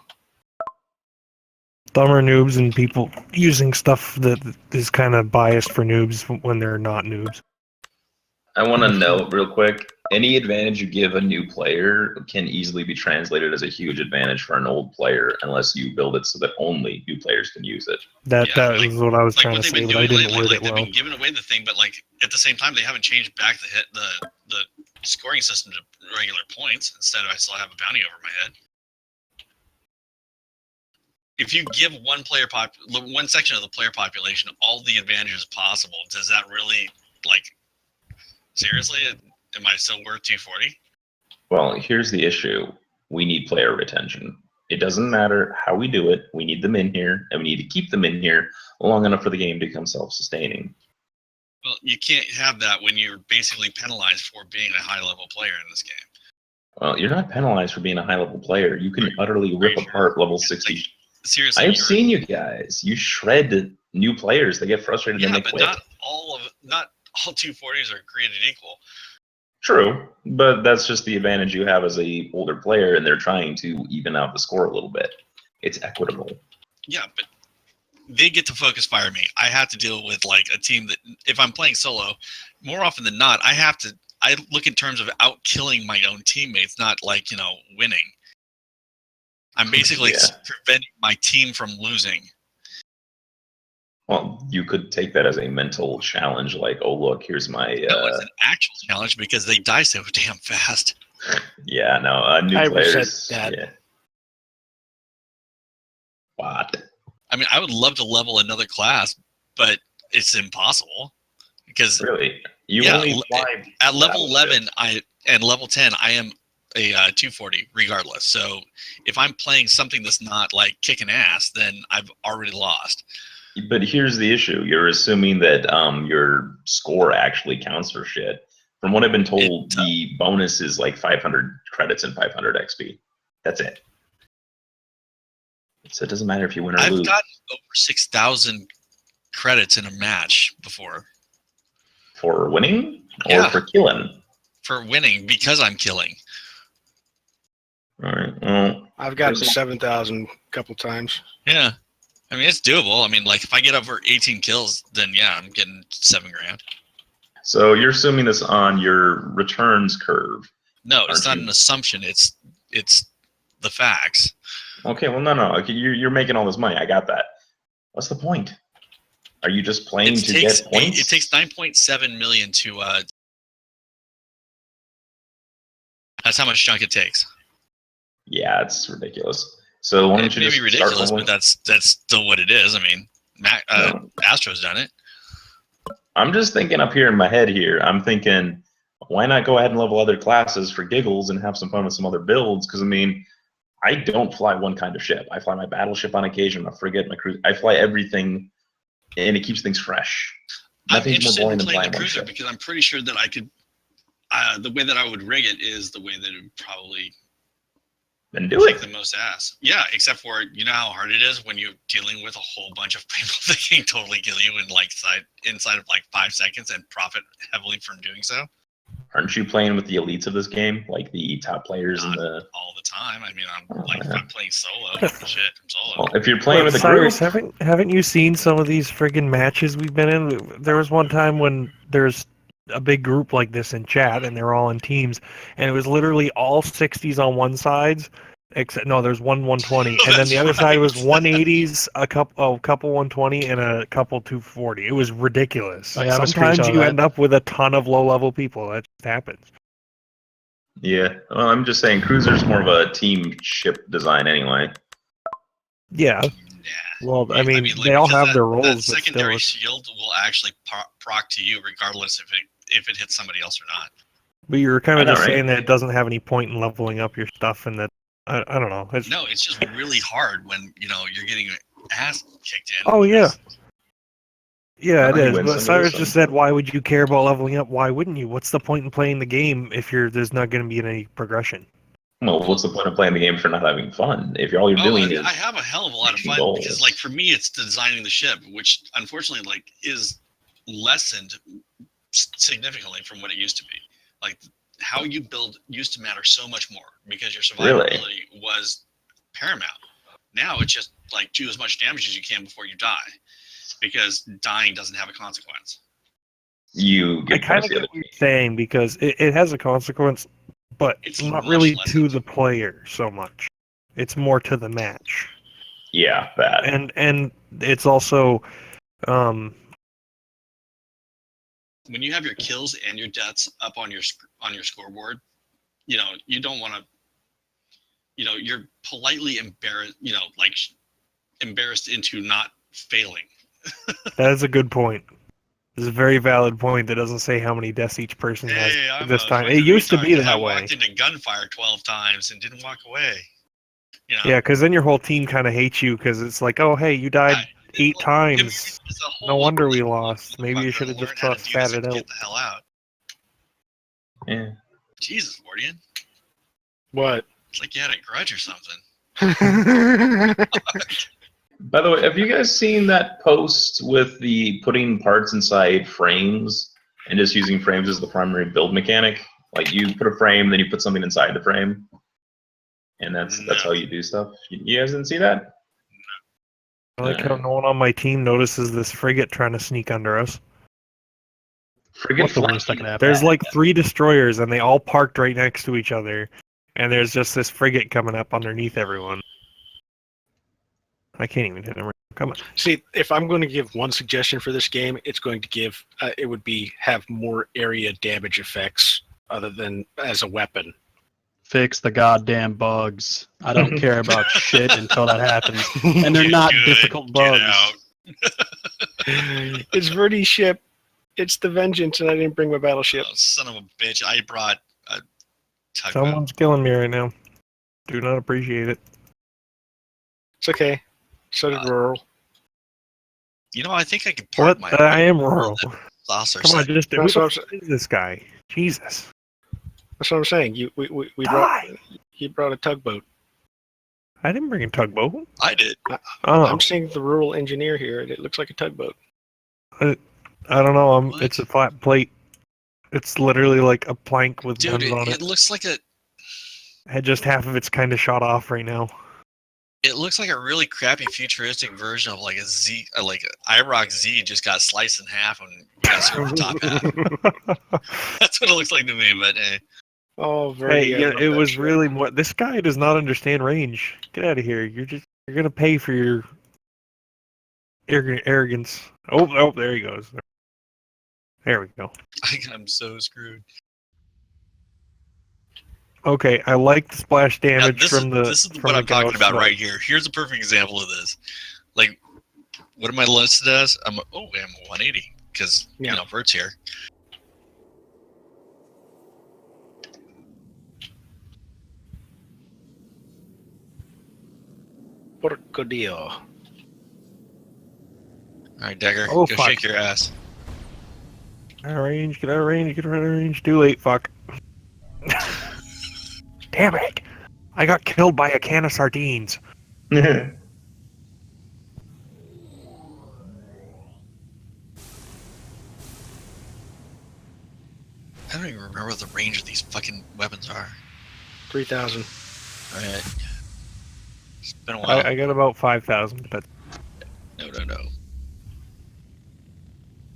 Dumber noobs and people using stuff that is kind of biased for noobs when they're not noobs. I want to note real quick, any advantage you give a new player can easily be translated as a huge advantage for an old player unless you build it so that only new players can use it. That is what I was trying to say, but I didn't word it well. They've been giving away the thing, but at the same time, they haven't changed back the scoring system to regular points. Instead, I still have a bounty over my head. If you give one section of the player population all the advantages possible, does that really seriously? Am I still worth 240? Well, here's the issue. We need player retention. It doesn't matter how we do it. We need them in here, and we need to keep them in here long enough for the game to become self-sustaining. Well, you can't have that when you're basically penalized for being a high-level player in this game. Well, you're not penalized for being a high-level player. You can utterly rip apart level 60. Seriously, I've seen you guys. You shred new players. They get frustrated and they quit. Not all 240s are created equal. True, but that's just the advantage you have as a older player, and they're trying to even out the score a little bit. It's equitable. Yeah, but they get to focus fire me. I have to deal with a team that, if I'm playing solo, more often than not, I look in terms of out-killing my own teammates, not winning. I'm basically preventing my team from losing. Well, you could take that as a mental challenge, like, oh, look, here's my... No, it's an actual challenge because they die so damn fast. Yeah, no, new I players... resent that. Yeah. What? I mean, I would love to level another class, but it's impossible. Because... Really? At level 11 and level 10, I am a 240 regardless. So if I'm playing something that's not kicking ass, then I've already lost. But here's the issue. You're assuming that your score actually counts for shit. From what I've been told, the bonus is 500 credits and 500 XP. That's it. So it doesn't matter if you win or lose. I've gotten over 6,000 credits in a match before. For winning? Or for killing? For winning, because I'm killing. All right. Well, I've gotten 7,000 a couple times. Yeah. I mean, it's doable. I mean, if I get over 18 kills, then yeah, I'm getting $7,000. So you're assuming this on your returns curve? No, it's not an assumption. It's the facts. Okay, well, no. Okay, you're making all this money. I got that. What's the point? Are you just playing to get points? It takes 9.7 million to. That's how much junk it takes. Yeah, it's ridiculous. So why don't you just ridiculous, start leveling? but that's still what it is. I mean, No. Astro's done it. I'm just thinking up here in my head here. I'm thinking, why not go ahead and level other classes for giggles and have some fun with some other builds? Because I mean, I don't fly one kind of ship. I fly my battleship on occasion, my frigate, my cruiser. I fly everything, and it keeps things fresh. I'm interested in playing the cruiser because I'm pretty sure that I could. The way that I would rig it is the way that it would probably then do kick the most ass. Yeah, except for you know how hard it is when you're dealing with a whole bunch of people that can totally kill you in like inside of like 5 seconds and profit heavily from doing so. Aren't you playing with the elites of this game, like the top players in the? All the time. I mean, I'm playing solo. Shit, I'm solo. Well, if you're playing with a Cyrus, group, haven't you seen some of these friggin' matches we've been in? There was one time when there's a big group like this in chat, and they're all in teams, and it was literally all 60s on one side, except no, there's one 120, and then the other side was 180s, a couple 120, and a couple 240. It was ridiculous. Oh, yeah, I have a Sometimes screenshot of you that. end up with a ton of low-level people. That just happens. yeah. Well, I'm just saying, cruiser's more of a team ship design anyway. Yeah. Yeah. Well, I mean like, they all have that, their roles, that but secondary still. shield will actually proc to you regardless if it hits somebody else or not. But you were kind of I know, just right? saying that it doesn't have any point in leveling up your stuff, and that I don't know. No, it's just really hard when you're getting your ass kicked in. Oh yeah, yeah, it You is. win But some, Cyrus lose just some. said, "Why would you care about leveling up? Why wouldn't you? What's the point in playing the game if there's not going to be any progression?" Well, what's the point of playing the game for not having fun? If all you're doing is I have a hell of a lot of reaching fun goals. because, like, for me, it's designing the ship, which unfortunately, like, is lessened significantly from what it used to be. Like, how you build used to matter so much more because your survivability was paramount. Now it's just like do as much damage as you can before you die, because dying doesn't have a consequence. You get I kind of get what you're saying because it has a consequence, but it's not really to the player so much. It's more to the match. Yeah, that. And it's also when you have your kills and your deaths up on your scoreboard, you don't want to. You're politely embarrassed. Embarrassed into not failing. That is a good point. It's a very valid point that doesn't say how many deaths each person has this time. It used to be that way. I walked into gunfire 12 times and didn't walk away. Yeah, because then your whole team kind of hates you because it's like, oh, hey, you died 8 times. No wonder we lost. Maybe you should have just sat it out. Get the hell out. Yeah. Jesus, Wardian. What? It's like you had a grudge or something. By the way, have you guys seen that post with the putting parts inside frames and just using frames as the primary build mechanic? Like you put a frame, then you put something inside the frame, and that's how you do stuff. You guys didn't see that? I like how no one on my team notices this frigate trying to sneak under us. Frigate There's like 3 destroyers, and they all parked right next to each other, and there's just this frigate coming up underneath everyone. I can't even hit him. Come on. See, if I'm going to give one suggestion for this game, it's going to give it would be have more area damage effects other than as a weapon. Fix the goddamn bugs. I don't care about shit until that happens, and they're not difficult bugs. It's Verdi's ship. It's the Vengeance, and I didn't bring my battleship. Oh, son of a bitch! I brought a tugboat. Someone's killing me right now. Do not appreciate it. It's okay. So did Rural. I think I could park my. I am rural. Saucer. Come on, just That's what this guy. Jesus. That's what I'm saying. You brought a tugboat. I didn't bring a tugboat. I did. I'm seeing the rural engineer here, and it looks like a tugboat. I don't know. It's a flat plate. It's literally like a plank with guns on it. It looks like a. Just half of it's kind of shot off right now. It looks like a really crappy futuristic version of like a Z, like IROC Z just got sliced in half and got served the top half. That's what it looks like to me, but Oh, very. Hey, yeah, it was really what this guy does not understand range. Get out of here. You're gonna pay for your Arrogance. Oh, there he goes. There we go. I'm so screwed. Okay, I like the splash Now, damage from the. this is from what the I'm talking ghost, about but- right here. Here's a perfect example of this. Like, what am I listed as? I'm 180 because you know Bert's here. Porcodillo. All right, Dagger, Oh, go fuck. shake your ass. Get out of range, get out of range, get out of range. Too late, fuck. Damn it! I got killed by a can of sardines. I don't even remember what the range of these fucking weapons are. 3,000. Alright. It's been a while. I got about 5,000, but... No.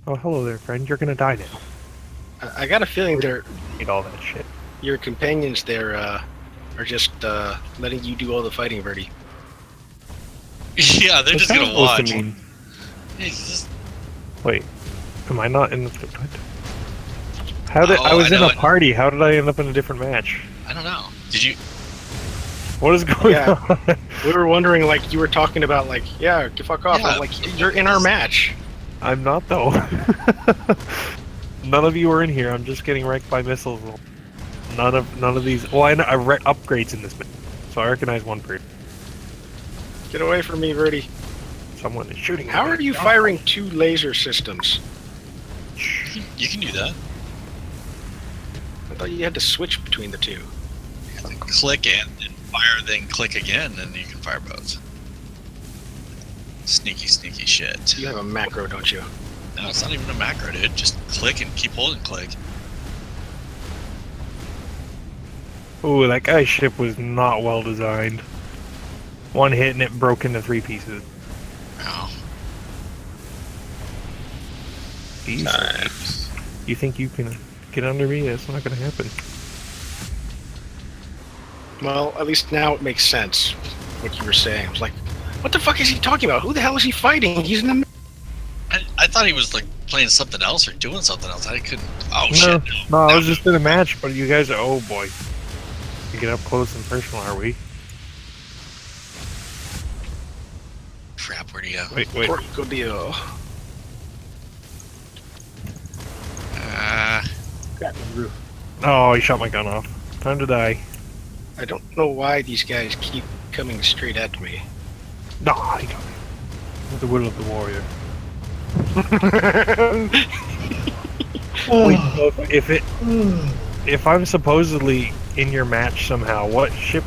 Oh, hello there, friend. You're gonna die now. I got a feeling they're Eat all that shit. your companions there are just letting you do all the fighting, Verdi. Yeah, they're What's just that gonna supposed watch. to mean? It's just, Wait, am I not in the... What? How did... Oh, I was I in know a it. party. How did I end up in a different match? I don't know. Did you? What is going Yeah. on? We were wondering, like, you were talking about, like, yeah, fuck off. Yeah. I'm like, you're in our match. I'm not, though. None of you are in here. I'm just getting wrecked by missiles. None of these... Well, I read upgrades in this match, so I recognize one person. Get away from me, Verdi. Someone is shooting. How are you firing 2 laser systems? You can do that. I thought you had to switch between the 2. You have to click and fire, then click again, and you can fire both. Sneaky shit. You have a macro, don't you? No, it's not even a macro, dude. Just click and keep holding click. Ooh, that guy's ship was not well designed. One hit and it broke into 3 pieces. Oh. Jeez. You think you can get under me? That's not gonna happen. Well, at least now it makes sense what you were saying. I was like, what the fuck is he talking about? Who the hell is he fighting? He's in the... I thought he was like playing something else or doing something else. I couldn't. Oh No, shit! no, I was just in a match, but you guys are... Oh boy. We get up close and personal, are we? Crap! Where do you go? Wait. Porcodillo. Got the roof. Oh, he shot my gun off. Time to die. I don't know why these guys keep coming straight at me. Nah, he got me. With the will of the warrior. Wait, if I'm supposedly in your match somehow, what ship,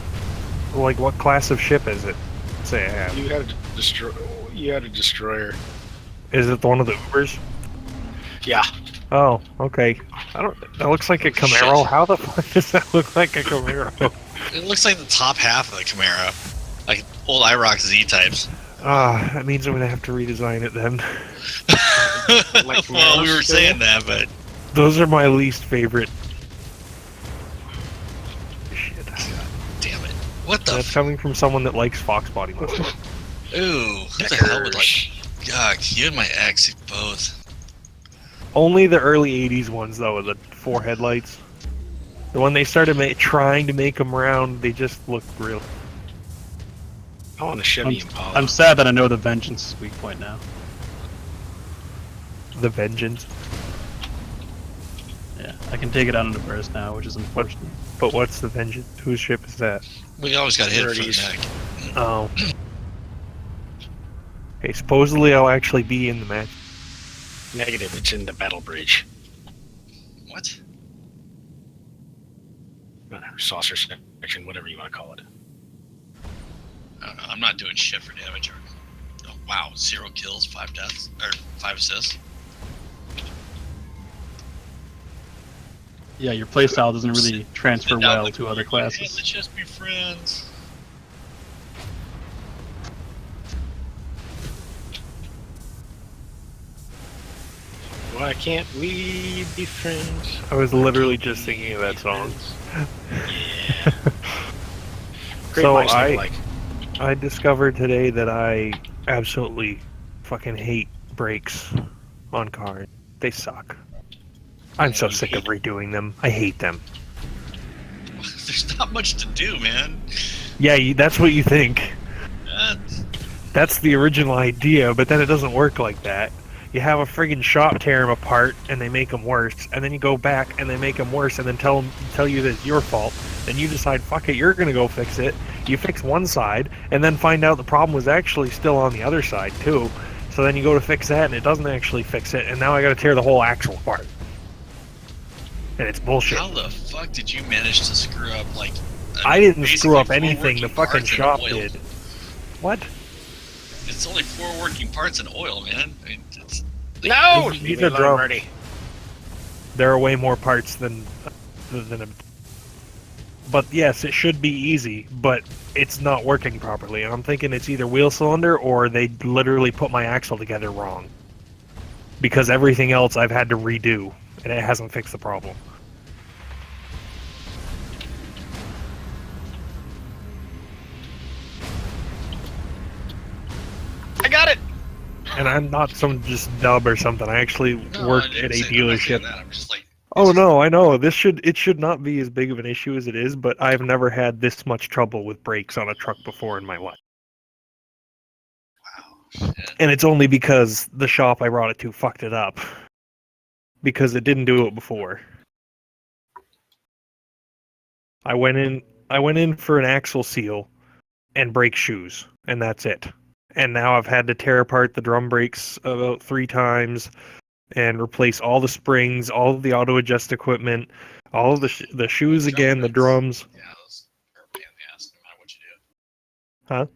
like what class of ship is it? Say I have. You had a destroyer. Is it one of the Ubers? Yeah. Oh, okay. I don't. That looks like a Camaro. Shit. How the fuck does that look like a Camaro? It looks like the top half of the Camaro, like old IROC Z types. That means I'm gonna have to redesign it then. Like Well, we Camaros were do? saying that, but Those are my least favorite. Shit. damn it! What the? That's coming from someone that likes Fox body muscle. Ooh, who the hell would like? Yuck! You and my ex both. Only the early '80s ones though, with the 4 headlights. When they started trying to make them round, they just looked real. I want a Chevy Impala. I'm sad that I know the Vengeance weak point now. The Vengeance. Yeah, I can take it out in a burst now, which is unfortunate. But what's the Vengeance? Whose ship is that? We always got hit for the Birdies. neck. Oh. Okay, supposedly I'll actually be in the match. Negative, it's in the battle bridge. What? Saucer section, whatever you want to call it. I don't know. I'm not doing shit for damage. Oh, wow, 0 kills, 5 deaths, or 5 assists. Yeah, your playstyle doesn't really transfer Sit down well with to other me. classes. Let's just be friends. Why can't we be friends? I was literally just thinking of that song. Great So minds think alike. I discovered today that I absolutely fucking hate brakes on cars. They suck. I'm so sick of redoing them. I hate them. There's not much to do, man. Yeah, that's what you think. Uh, That's the original idea, but then it doesn't work like that. You have a friggin' shop tear them apart, and they make them worse, and then you go back and they make them worse, and then tell you that it's your fault. Then you decide, fuck it, you're gonna go fix it. You fix one side, and then find out the problem was actually still on the other side too. So then you go to fix that, and it doesn't actually fix it, and now I gotta tear the whole axle apart. And it's bullshit. How the fuck did you manage to screw up, like... I didn't screw up basically anything, the 4 fucking working shop parts and oil? did. What? It's only 4 working parts and oil, man. I mean, it's... No! These are drums. There are way more parts than a... But yes, it should be easy, but it's not working properly. And I'm thinking it's either wheel cylinder or they literally put my axle together wrong. Because everything else I've had to redo, and it hasn't fixed the problem. I got it! And I'm not some just dub or something. I actually worked at a dealership. I'm just like... Oh no, I know. It should not be as big of an issue as it is, but I've never had this much trouble with brakes on a truck before in my life. Wow. And it's only because the shop I brought it to fucked it up. Because it didn't do it before. I went in for an axle seal and brake shoes, and that's it. And now I've had to tear apart the drum brakes about 3 times and replace all the springs, all of the auto adjust equipment, all of the shoes again, the drums. Yeah, those are a pain in the ass no matter what you do. Huh?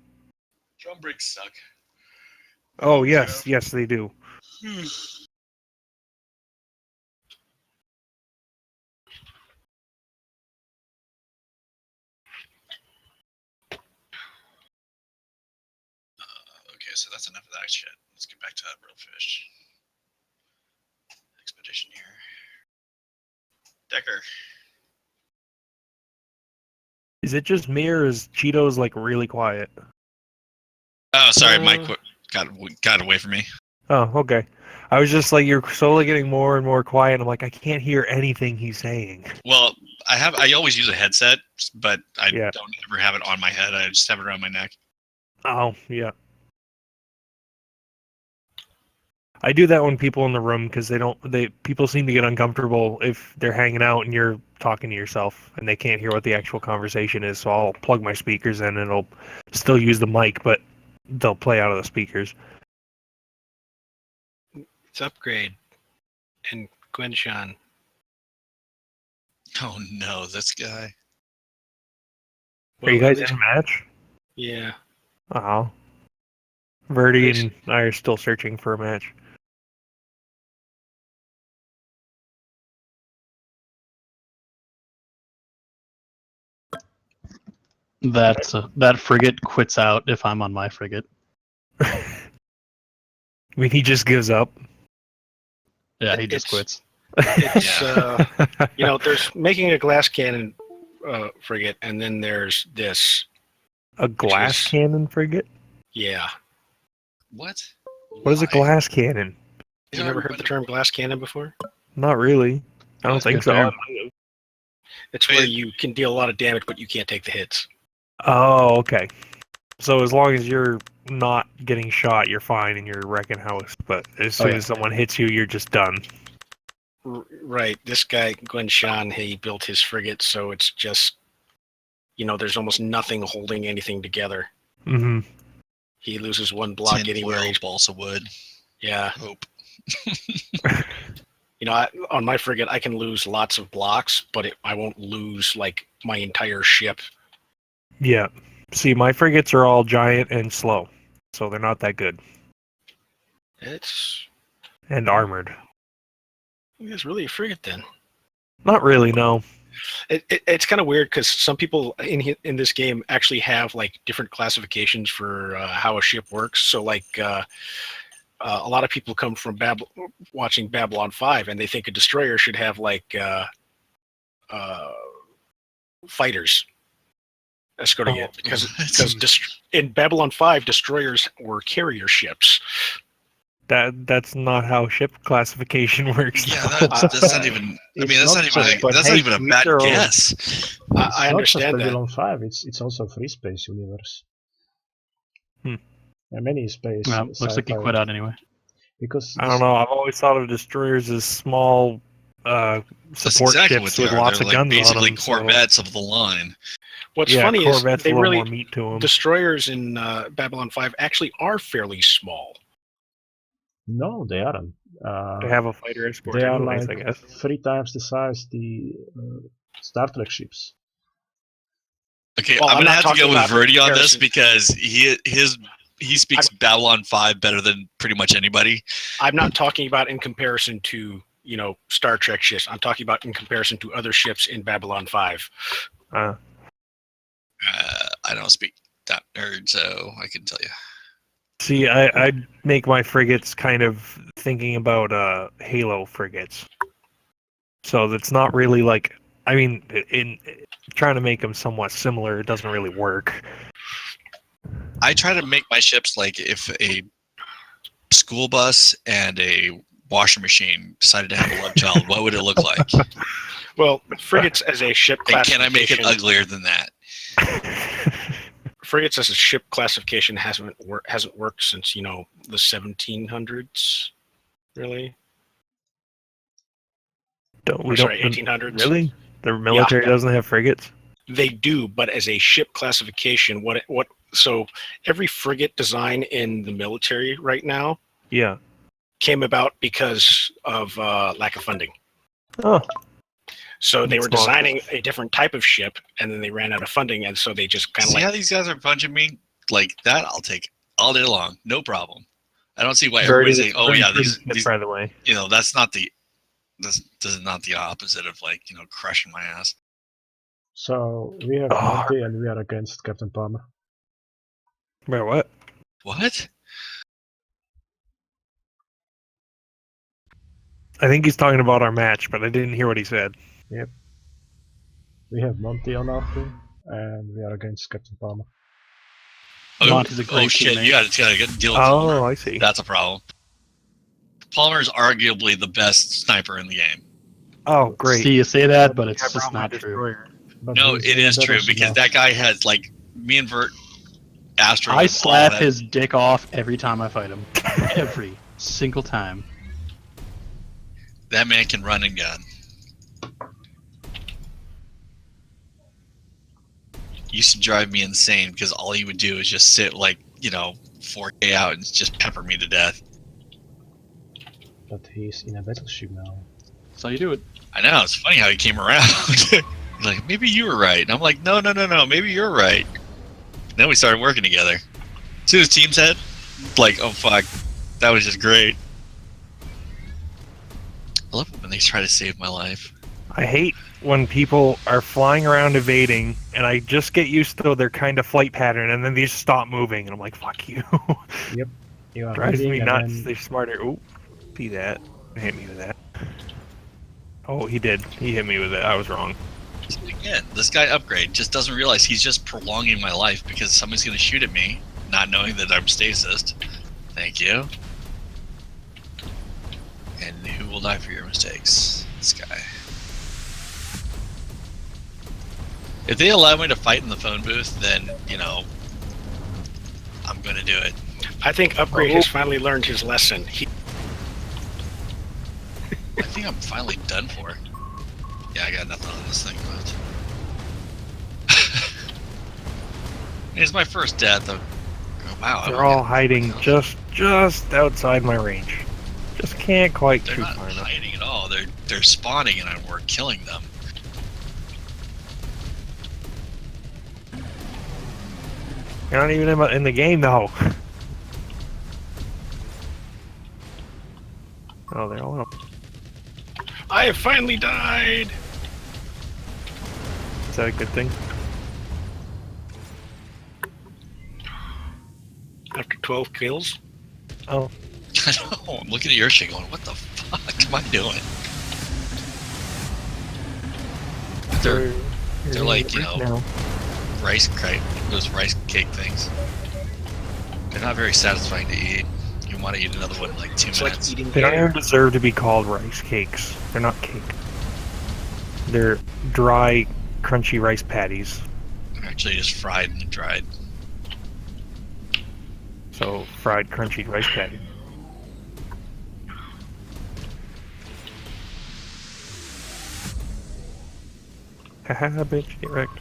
Drum brakes suck. Oh yes, yes they do. Okay, so that's enough of that shit. Let's get back to that real fish. Expedition here. Decker. Is it just me or is Cheetos like really quiet? Oh, sorry, Mike got away from me. Oh, okay. I was just like, you're slowly getting more and more quiet. I'm like, I can't hear anything he's saying. Well, I always use a headset, but I Yeah. don't ever have it on my head. I just have it around my neck. Oh, yeah. I do that when people in the room because people seem to get uncomfortable if they're hanging out and you're talking to yourself and they can't hear what the actual conversation is. So I'll plug my speakers in and it'll still use the mic, but they'll play out of the speakers. It's Upgrade and Gwen Sean. Oh no, this guy. Are you guys in a match? Yeah. Oh. Verdi and I are still searching for a match. That frigate quits out if I'm on my frigate. I mean, he just gives up. Yeah, he just quits. It's there's making a glass cannon frigate, and then there's this. A glass cannon frigate? Yeah. What? What is a glass cannon? You never heard the term glass cannon before? Not really. I don't think so. It's where you can deal a lot of damage, but you can't take the hits. Oh, okay. So as long as you're not getting shot, you're fine and you're wrecking house. But as soon as someone hits you, you're just done. Right. This guy, Gwen Sean, he built his frigate, so it's just, there's almost nothing holding anything together. Mm-hmm. He loses one block anywhere. Balsa wood. Yeah. Hope. On my frigate, I can lose lots of blocks, but I won't lose, like, my entire ship. Yeah. See, my frigates are all giant and slow, so they're not that good. And armored. It's really a frigate, then. Not really, no. It's kind of weird, because some people in this game actually have, like, different classifications for how a ship works. So, like, a lot of people come from watching Babylon 5, and they think a destroyer should have, like, fighters escorting it, because in Babylon 5, destroyers were carrier ships. That's not how ship classification works. Yeah, though. that's not even. I mean, that's not even. but That's hey, not even a to each bad their own. guess. I It's not just understand that. Babylon 5. It's also free space universe. Hmm. And many space. Well, looks like he sci-fi. quit out anyway. Because I don't know. I've always thought of destroyers as small That's support exactly what ships they with are. lots They're of like guns basically on them. so- Corvettes of the line. What's yeah, funny is Corvettes they a little really more meat to them. destroyers in Babylon 5 actually are fairly small. no, they aren't. They have a fighter escort They are anyways, like I guess. 3 times the size the Star Trek ships. Okay, Well, I'm I'm gonna not have to talking go with about Verdi on this comparison. because he speaks Babylon 5 better than pretty much anybody. I'm not talking about in comparison to, Star Trek ships. I'm talking about in comparison to other ships in Babylon 5. Uh, I don't speak that nerd, so I can tell you. see, I'd make my frigates kind of thinking about Halo frigates. So that's not really like. I mean, in trying to make them somewhat similar, it doesn't really work. I try to make my ships like if a school bus and a washing machine decided to have a love child, what would it look like? Well, frigates as a ship And classification. can I make it uglier than that? Frigates as a ship classification hasn't worked since the 1700s, really. We Sorry, don't 1800s. really. The military doesn't have frigates. They do, but as a ship classification, so every frigate design in the military right now Yeah. came about because of lack of funding. Oh. So they That's were designing a different type of ship, and then they ran out of funding, and so they just kind of See how these guys are punching me like that? I'll take all day long, no problem. I don't see why everybody's saying, "Oh yeah, these." By the way, That's not the. This is not the opposite of crushing my ass. So we have Monty and we are against Captain Palmer. wait, what? What? I think he's talking about our match, but I didn't hear what he said. Yep. We have Monty on our team and we are against Captain Palmer. Monty's a great shit! teammate. You got to deal with Palmer. Oh, I see. That's a problem. Palmer is arguably the best sniper in the game. Oh, great. See, you say that, but it's just not true. But No, he's it is better true because now. that guy has me and Vert, Astro. I all slap had- his dick off every time I fight him. Every single time. That man can run and gun. Used to drive me insane because all he would do is just sit 4K out and just pepper me to death. But he's in a battleship now. That's how you do it. I know, it's funny how he came around. Like, maybe you were right. And I'm like, no, maybe you're right. Then we started working together. As soon as teams had, oh fuck, that was just great. I love it when they try to save my life. I hate when people are flying around evading, and I just get used to their kind of flight pattern, and then they just stop moving, and I'm like, fuck you. Yep. You are Drives hiding me and nuts. then They're smarter. Ooh, see that. Hit me with that. Oh, he did. He hit me with it. I was wrong. Again, this guy Upgrade just doesn't realize he's just prolonging my life because somebody's going to shoot at me, not knowing that I'm stasis. Thank you. And who will die for your mistakes? This guy. If they allow me to fight in the phone booth, then, I'm going to do it. I think Upgrade has finally learned his lesson. I think I'm finally done for. Yeah, I got nothing on this thing left. It's my first death. Oh, wow. They're all hiding just outside my range. Just can't quite They're shoot not far enough. hiding at all. They're spawning and we're killing them. You're not even in the game, though. Oh, they're all up. I have finally died. Is that a good thing? After 12 kills. Oh. I know. I'm looking at your shit going, what the fuck am I doing? They're like, those rice cake things. They're not very satisfying to eat. You want to eat another one in like 2 It's minutes. like eating They air. don't deserve to be called rice cakes. They're not cake. They're dry, crunchy rice patties. They're actually just fried and dried. So, fried, crunchy rice patty. Haha, bitch, get wrecked.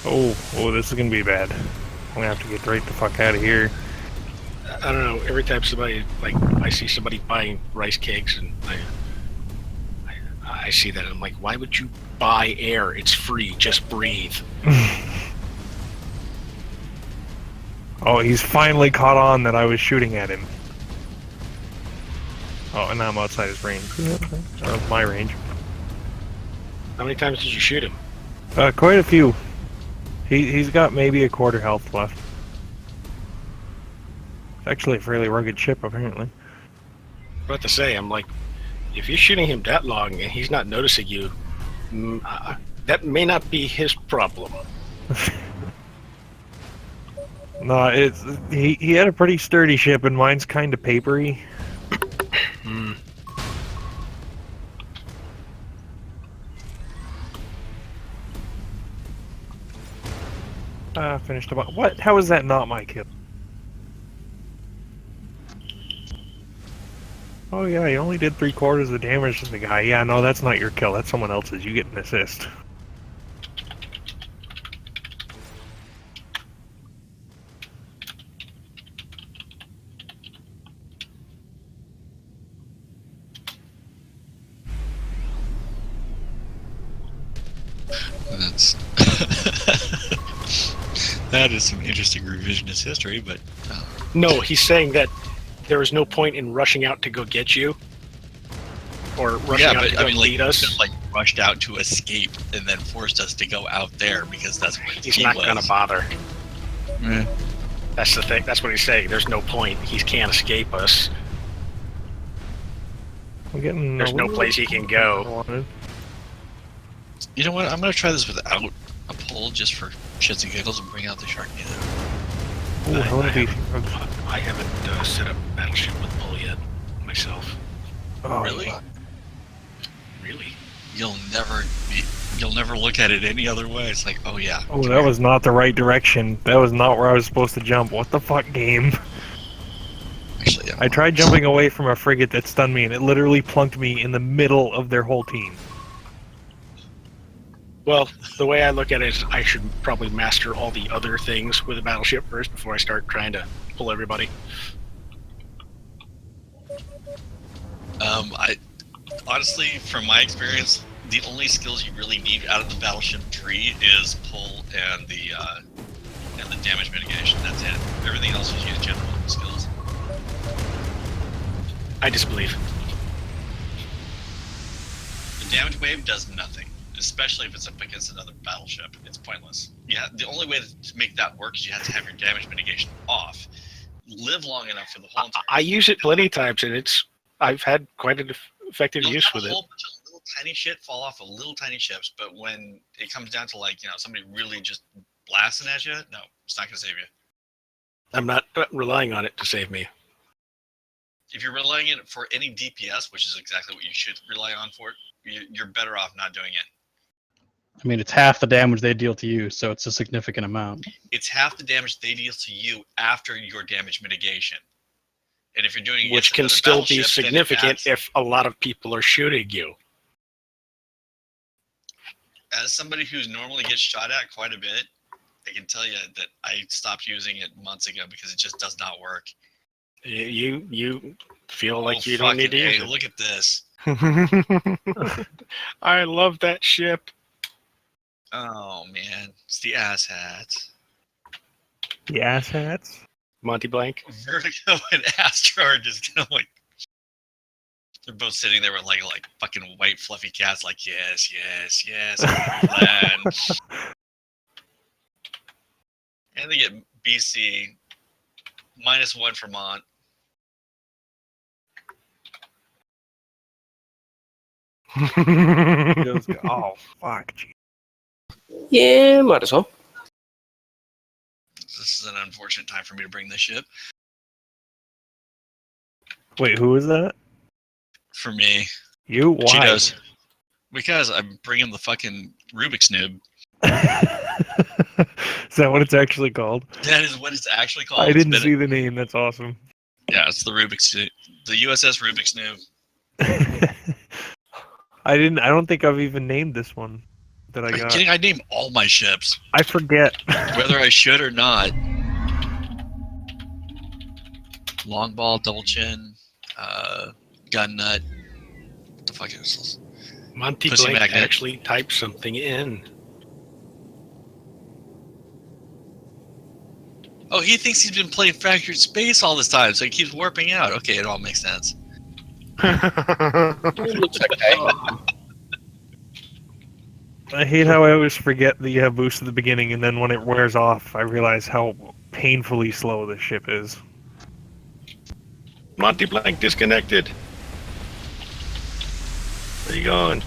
Oh, this is gonna be bad. I'm gonna have to get right the fuck out of here. I don't know. Every time somebody I see somebody buying rice cakes, and I see that, and I'm like, why would you buy air? It's free. Just breathe. Oh, he's finally caught on that I was shooting at him. Oh, and now I'm outside his range. Or my range. How many times did you shoot him? Quite a few. He's got maybe a quarter health left. It's actually a fairly rugged ship, apparently. About to say, I'm like, if you're shooting him that long and he's not noticing you, that may not be his problem. No, he had a pretty sturdy ship, and mine's kind of papery. Finished about what? How is that not my kill? Oh yeah, you only did 3/4 of the damage to the guy. Yeah, no, that's not your kill. That's someone else's. You get an assist. That's that is some interesting revisionist history, but No, he's saying that there is no point in rushing out to go get you, or rushing out to go lead us. Just, like rushed out to escape and then forced us to go out there because that's what He's not gonna bother. Yeah. That's the thing. That's what he's saying. There's no point. He can't escape us. I'm getting. There's no place he can go. You know what? I'm gonna try this without a pull just for shits and giggles and bring out the Sharknado. I haven't set up Battleship with pull yet myself. Oh, Really? Really? You'll never look at it any other way. It's like, oh yeah. Oh, that was not the right direction. That was not where I was supposed to jump. What the fuck, game? Actually, yeah. I tried jumping away from a frigate that stunned me, and it literally plunked me in the middle of their whole team. Well, the way I look at it is I should probably master all the other things with a battleship first before I start trying to pull everybody. I honestly, from my experience, the only skills you really need out of the battleship tree is pull and the damage mitigation. That's it. Everything else is used general skills. I disbelieve. The damage wave does nothing, especially if it's up against another battleship. It's pointless. Yeah, the only way to make that work is you have to have your damage mitigation off. Live long enough for the whole entire. I use it plenty of times, and I've had quite an effective use with it. A whole bunch of little tiny shit fall off of little tiny ships, but when it comes down to somebody really just blasting at you, no, it's not gonna save you. I'm not relying on it to save me. If you're relying on it for any DPS, which is exactly what you should rely on for it, you're better off not doing it. I mean, it's half the damage they deal to you, so it's a significant amount. It's half the damage they deal to you after your damage mitigation. And if you're doing it which can still be significant if a lot of people are shooting you. As somebody who's normally gets shot at quite a bit, I can tell you that I stopped using it months ago because it just does not work. You feel like you don't need to use it. Look at this. I love that ship. Oh man, it's the ass hats. The ass hats? Monty Blank. Vertigo and Astro are just kind of like, they're both sitting there with like fucking white fluffy cats, like yes, yes, yes. And they get BC -1 for Mont. Oh fuck! Yeah, might as well. This is an unfortunate time for me to bring this ship. Wait, who is that? For me. You? Why? Cheetos. Because I'm bringing the fucking Rubik's Noob. Is that what it's actually called? That is what it's actually called. I didn't see the name. That's awesome. Yeah, it's the Rubik's Noob. The USS Rubik's Noob. I don't think I've even named this one that I got. Kidding? I name all my ships. I forget. Whether I should or not. Long ball, double chin, gun nut. What the fuck is this? Monty Pussy Blank magnet. actually typed something in. Oh, he thinks he's been playing Fractured Space all this time, so he keeps warping out. Okay, it all makes sense. It looks okay. I hate how I always forget that you have boost at the beginning, and then when it wears off, I realize how painfully slow this ship is. Monty Blank disconnected. Where you going?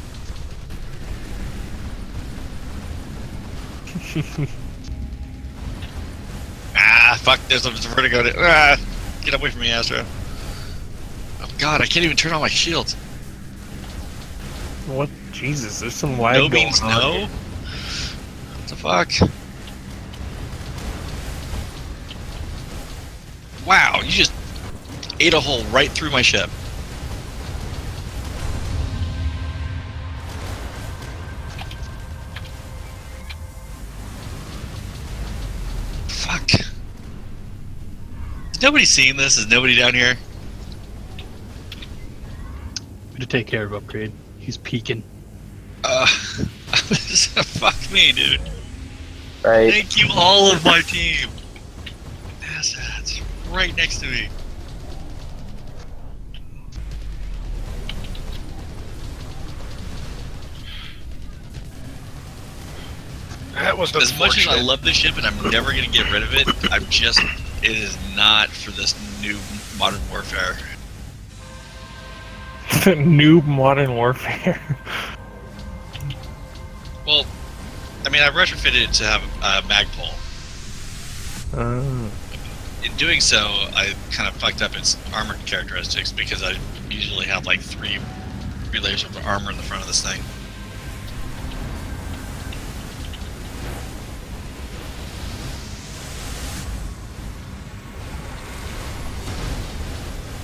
Fuck, there's a vertigo. Get away from me, Astro. Oh god, I can't even turn on my shields. What? Jesus, there's some lag No going means on. no? What the fuck? Wow, you just ate a hole right through my ship. Fuck. Is nobody seeing this? Is nobody down here? We to take care of Upgrade. He's peeking. Fuck me, dude. Right. Thank you, all of my team. That's right next to me. That was As much as I unfortunate. love this ship and I'm never gonna get rid of it, it is not for this new Modern Warfare. New Modern Warfare. Well, I mean, I retrofitted it to have a magpul. In doing so, I kind of fucked up its armor characteristics because I usually have like three layers of armor in the front of this thing.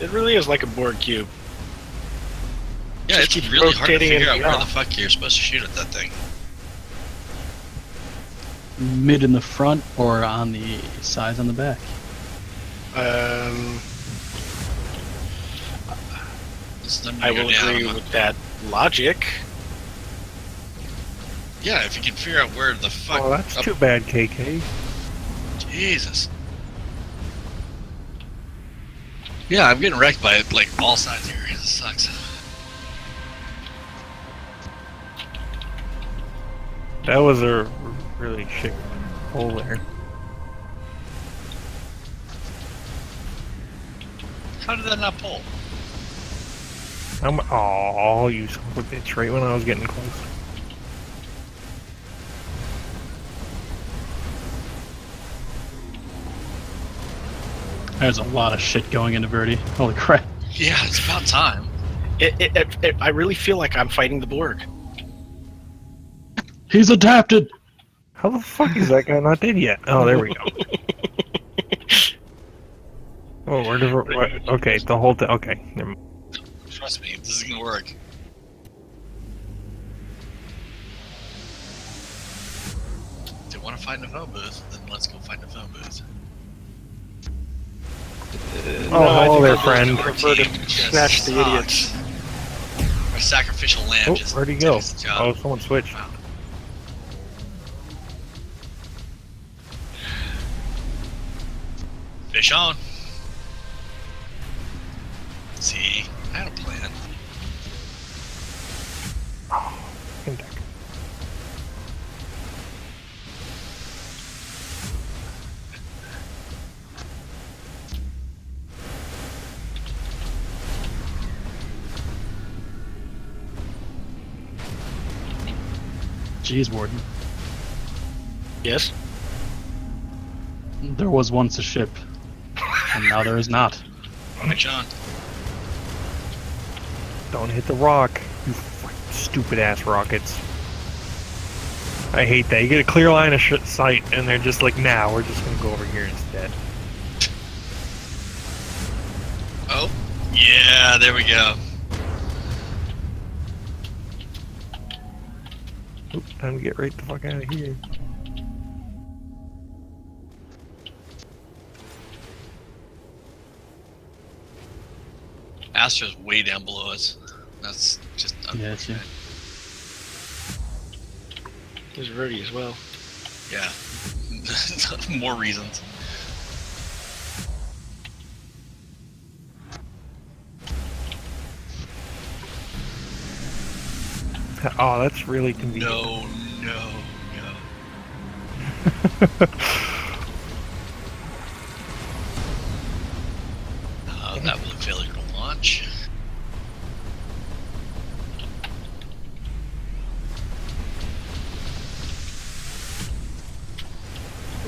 It really is like a Borg cube. Yeah, Just it's keep really hard to rotating figure out and where the off. fuck you're supposed to shoot at that thing. Mid in the front or on the sides on the back? I will agree with that logic. Yeah, if you can figure out where the fuck. Oh, that's too bad, KK. Jesus. Yeah, I'm getting wrecked by like all sides here. It sucks. That was a really shit hole there. How did that not pull? Oh, you son of a bitch! Right when I was getting close. There's a lot of shit going into Verdi. Holy crap. Yeah, it's about time. I really feel like I'm fighting the Borg. He's adapted! How the fuck is that guy not dead yet? Oh, there we go. Oh, okay, the whole thing. Okay, never mind. Trust me, this is gonna work. If they want to fight in a phone booth, then let's go fight in a phone booth. Hello there, friend. I prefer to snatch the idiots. Our sacrificial lamb Oh, just where'd he did go? his job. Oh, someone switched. Wow. Fish on. See, I had a plan. Fucking deck. Jeez, Warden. Yes. There was once a ship, and now there is not. Right, John. Don't hit the rock, you stupid ass rockets. I hate that. You get a clear line of sight, and they're just like, nah, we're just gonna go over here instead. Oh, yeah, there we go. Oop, time to get right the fuck out of here. Astro's way down below us. That's just Yeah, it's unfortunate. There's Verdi as well. Yeah. More reasons. Oh, that's really convenient. No, no, no. That was a failure to launch.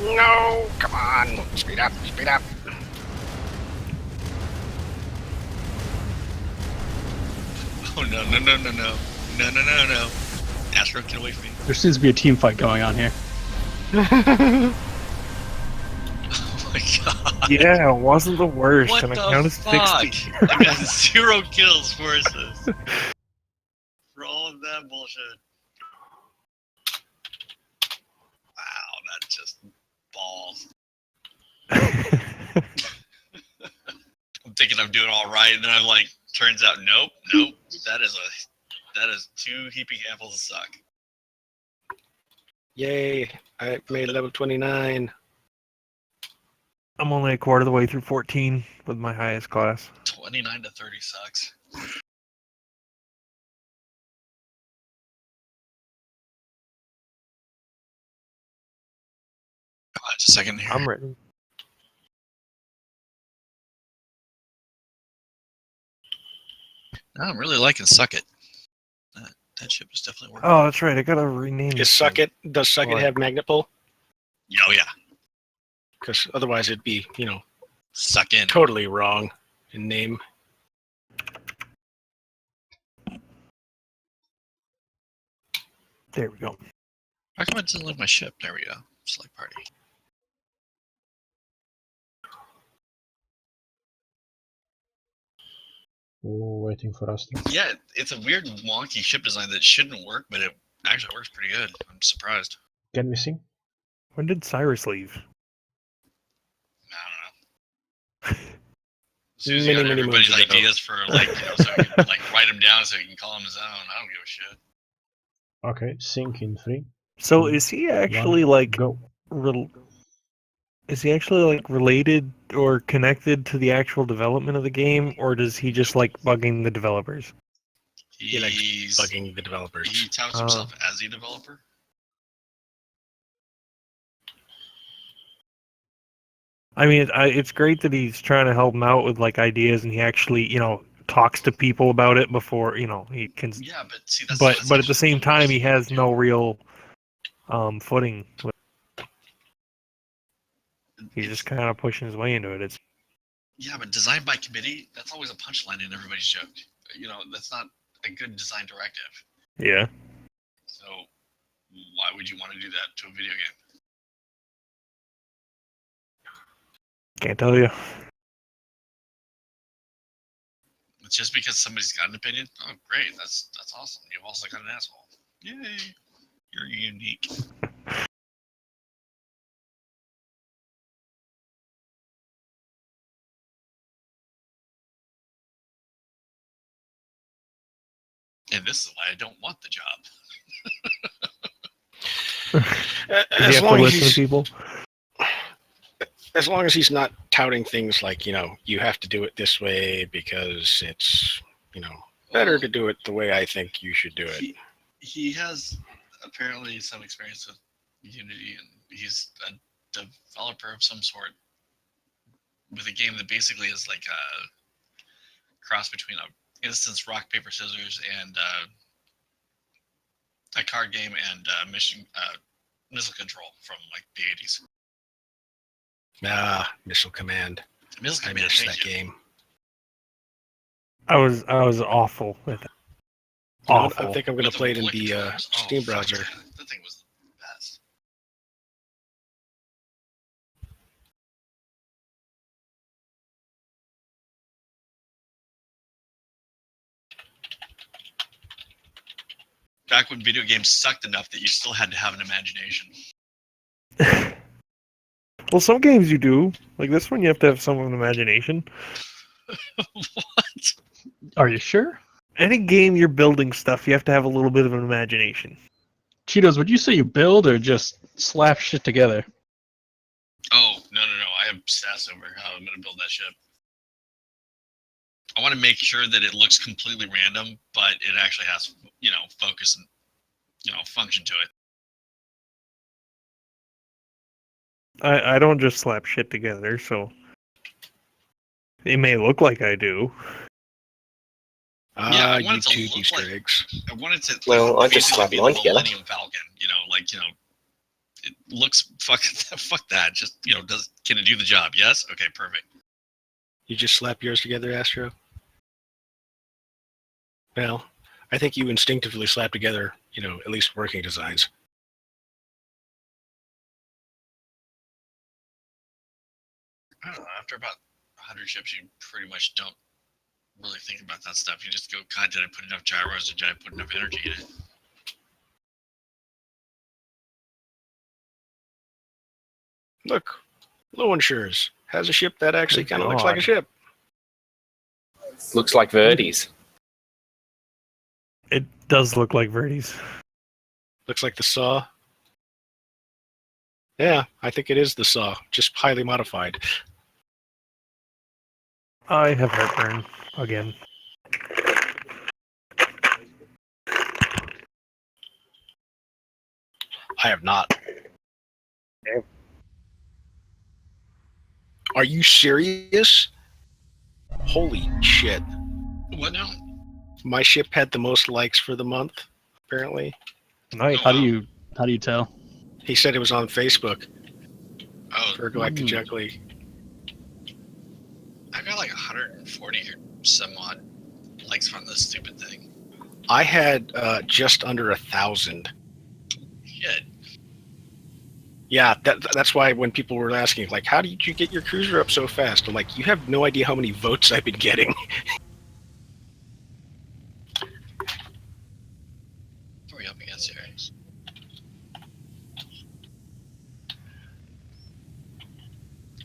No, come on, speed up, speed up. Oh no, no, no, no, no. No, no, no, no. Astro, get away from me. There seems to be a team fight going on here. Oh my god. Yeah, it wasn't the worst, What and I the counted fuck? 60. I got 0 kills for assist. For all of that bullshit. Wow, that's just balls. I'm thinking I'm doing all right, and then I'm like, turns out, nope, nope. That is 2 heaping apples of suck. Yay, I made level 29. I'm only a quarter of the way through 14 with my highest class. 29 to 30 sucks. Just a second here. I'm ready. No, I'm really liking Suck It. That ship is definitely working. Oh, that's right. I gotta rename Does this Suck thing. It? Does Suck It What? have magnet pull? Oh yeah. Because otherwise it'd be, Suck in. totally wrong in name. There we go. How come it doesn't like my ship? There we go. Select party. Ooh, waiting for us. Yeah, it's a weird wonky ship design that shouldn't work, but it actually works pretty good. I'm surprised. Can we sing? When did Cyrus leave? I don't know. Susie got Many everybody's moons ago. ideas for so I can write them down so he can call them his own. I don't give a shit. Okay, sing in 3. So is he actually 1, like go. is he actually like related or connected to the actual development of the game, or does he just like bugging the developers? He likes He's bugging the developers. He touts himself as a developer. I mean, it's great that he's trying to help them out with like ideas, and he actually, talks to people about it before, he can. Yeah, but see, that's But at the actually same the time, worst he thing has to no do. real footing. He's It's- just kind of pushing his way into it. It's Yeah, but design by committee, that's always a punchline in everybody's joke. That's not a good design directive. yeah. So why would you want to do that to a video game? Can't tell you. It's just because somebody's got an opinion. Oh, great. That's awesome. You've also got an asshole. Yay. You're unique. And this is why I don't want the job. Does he As have to long as listen to people? as long as he's not touting things like, you have to do it this way because it's, better to do it the way I think you should do it. He has apparently some experience with Unity, and he's a developer of some sort with a game that basically is like a cross between a instance rock paper scissors and a card game and mission missile control from like the 80s. Missile Command. Missile I Command missed changed that it. game. I was awful with it. You know, Awful. I think I'm going With to play it in bullet the controllers? Oh, Steam fuck browser. That thing was the best. Back when video games sucked enough that you still had to have an imagination. Well, some games you do. Like this one, you have to have some of an imagination. What? Are you sure? Any game you're building stuff, you have to have a little bit of an imagination. Cheetos, would you say you build or just slap shit together? Oh, no. I obsess over how I'm going to build that ship. I want to make sure that it looks completely random, but it actually has, focus and, function to it. I don't just slap shit together, so it may look like I do. Yeah, I want it to YouTube look Easter like- eggs. I want it to Well, I just basically slap be mine the together. Millennium Falcon, it looks fuck that. Just, can it do the job? Yes? Okay, perfect. You just slap yours together, Astro? Well, I think you instinctively slap together, at least working designs. I don't know. After about 100 ships, you pretty much don't really think about that stuff. You just go, God, did I put enough gyros or did I put enough energy in it? Look, Low Insures has a ship that actually Good kind of looks like a God. ship. Looks like Verdi's. It does look like Verdi's. Looks like the Saw. Yeah, I think it is the Saw, just highly modified. I have heartburn again. I have not. Are you serious? Holy shit. What now? My ship had the most likes for the month, apparently. Nice. How do you tell? He said it was on Facebook Oh, for Galactic Juggly. I got like 140 or some odd likes from this stupid thing. I had just under 1,000. Shit. Yeah, that's why when people were asking, like, how did you get your cruiser up so fast? I'm like, you have no idea how many votes I've been getting. What are we up against here?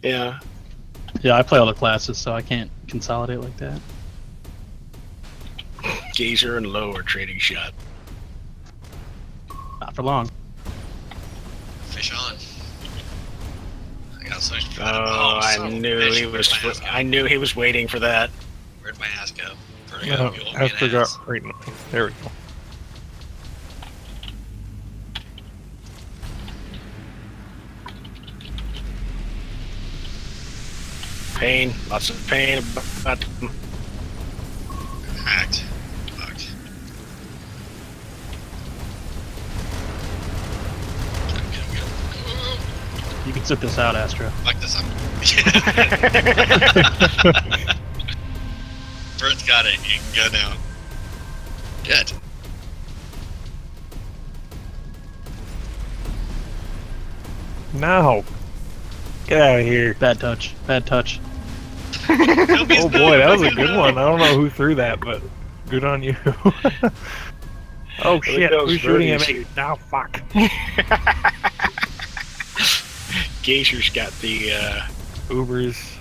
Yeah. Yeah, I play all the classes, so I can't consolidate like that. Gazer and Low are trading shot. Not for long. Fish on. I got so much for Oh, that. I son of a knew bitch. he was. Where'd my ass go? I knew he was waiting for that. Where'd my ass go? Yeah, You owe me I an forgot. ass. Right now. There we go. Pain, lots of pain about Hacked. Fuck. Get him. You can sit this out, Astro. Fuck this up. Bert's got it. You can go now. Good. Now, get out of here. Bad touch. Bad touch. Oh boy, that was a good one. I don't know who threw that, but good on you. Oh shit, those who's shooting at birdies. me? Now fuck. Gazer's got the Ubers.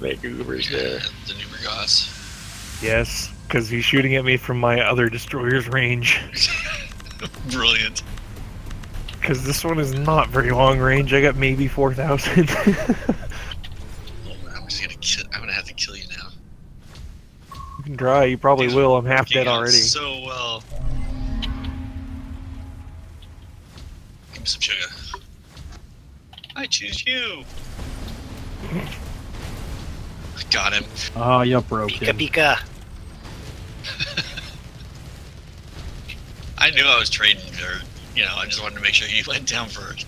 make Ubers there. The new Goss. Yes, because he's shooting at me from my other destroyer's range. Brilliant. Because this one is not very long range. I got maybe 4,000. I'm just gonna kill. I'm gonna have to kill you now. You can try. You probably These will. I'm half working dead out already. So well. Give me some sugar. I choose you. I got him. Oh, you broke Pika him. Pika. I knew I was trading, or I just wanted to make sure he went down first.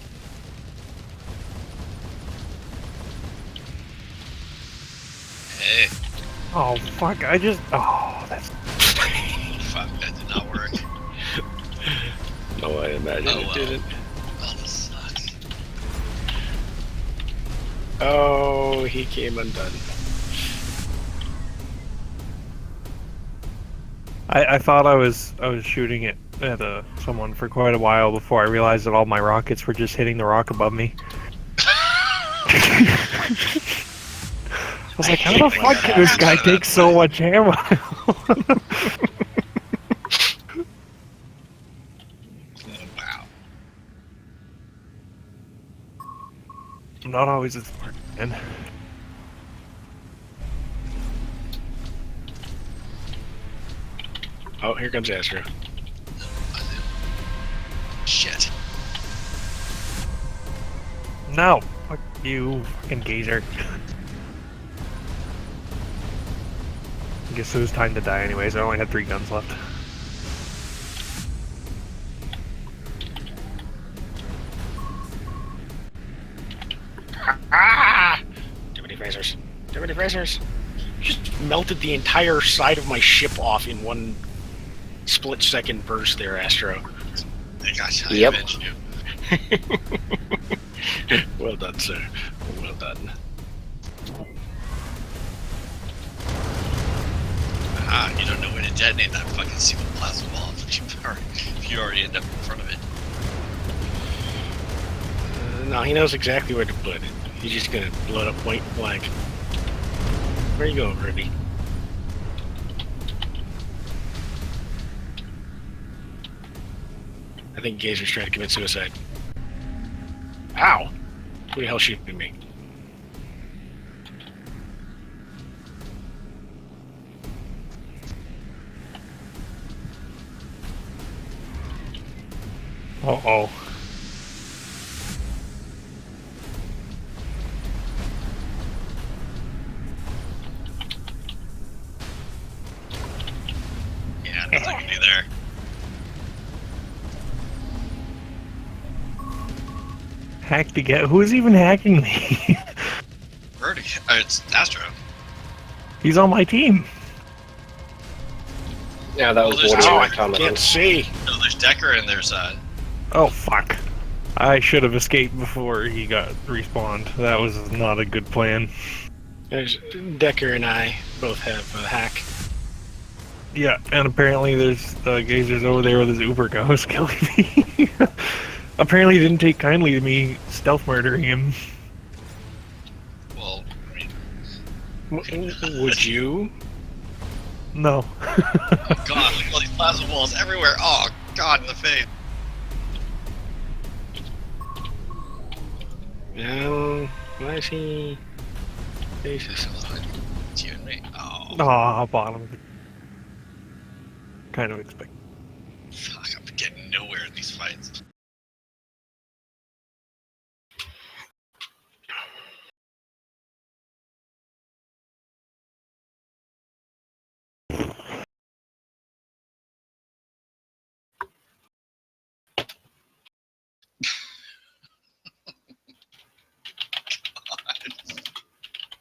Hey, Oh fuck! Oh, that's. fuck, that did not work. No, I imagine Oh, it well. didn't. Oh, this sucks. Oh, he came undone. I thought I was shooting it at someone for quite a while before I realized that all my rockets were just hitting the rock above me. I was like, how the fuck can this guy take so much ammo? Wow. I'm not always as smart, man. Oh, here comes Astro. Shit. No, fuck you, fucking gazer. I guess it was time to die anyways. I only had 3 guns left. Ah! Too many phasers. Too many phasers. Just melted the entire side of my ship off in one split-second burst there, Astro. Gosh, I Yep. avenged you. Well done, sir. Well done. Ah, you don't know where to detonate that fucking single plasma ball if you already end up in front of it. No, he knows exactly where to put it. He's just gonna blow it up point blank. Where you going, Kirby? I think Gazer's trying to commit suicide. Ow! Who the hell shooting me? Uh-oh. Yeah, nothing I can do there. Hack to get. Who is even hacking me? Vertic. It's Astro. He's on my team. Yeah, that was Well, there's water Oh, my I time. can't see. No, there's Decker and there's Oh fuck. I should have escaped before he got respawned. That was not a good plan. There's Decker and I both have a hack. Yeah, and apparently there's Gazer's over there with his Uber ghost killing me. Apparently he didn't take kindly to me stealth murdering him. well, I mean, Would you? No. oh god, look at all these plasma balls everywhere. Oh god, in the face. Why is he? Jesus. It's you and me. Oh, Aw, bottom. Kind of expect. fuck, I'm getting nowhere in these fights.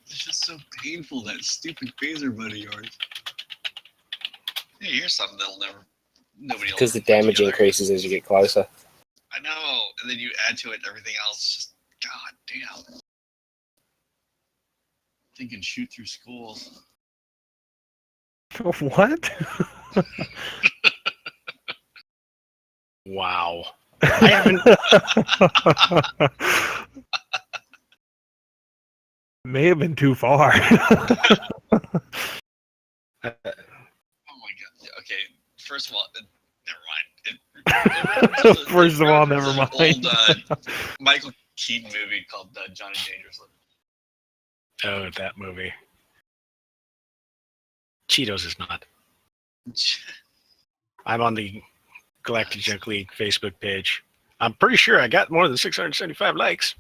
It's just so painful, that stupid phaser buddy of yours. Hey, here's something nobody will Because the ever put damage together. increases as you get closer. I know, and then you add to it everything else. Just god damn. They can shoot through schools. What? Wow. I haven't. May have been too far. Oh my god. Okay, first of all, never mind. First of all, never There's mind. an old Michael Keaton movie called Johnny Dangerously. Oh, that movie. Cheetos is not. I'm on the Galactic Junk League Facebook page. I'm pretty sure I got more than 675 likes.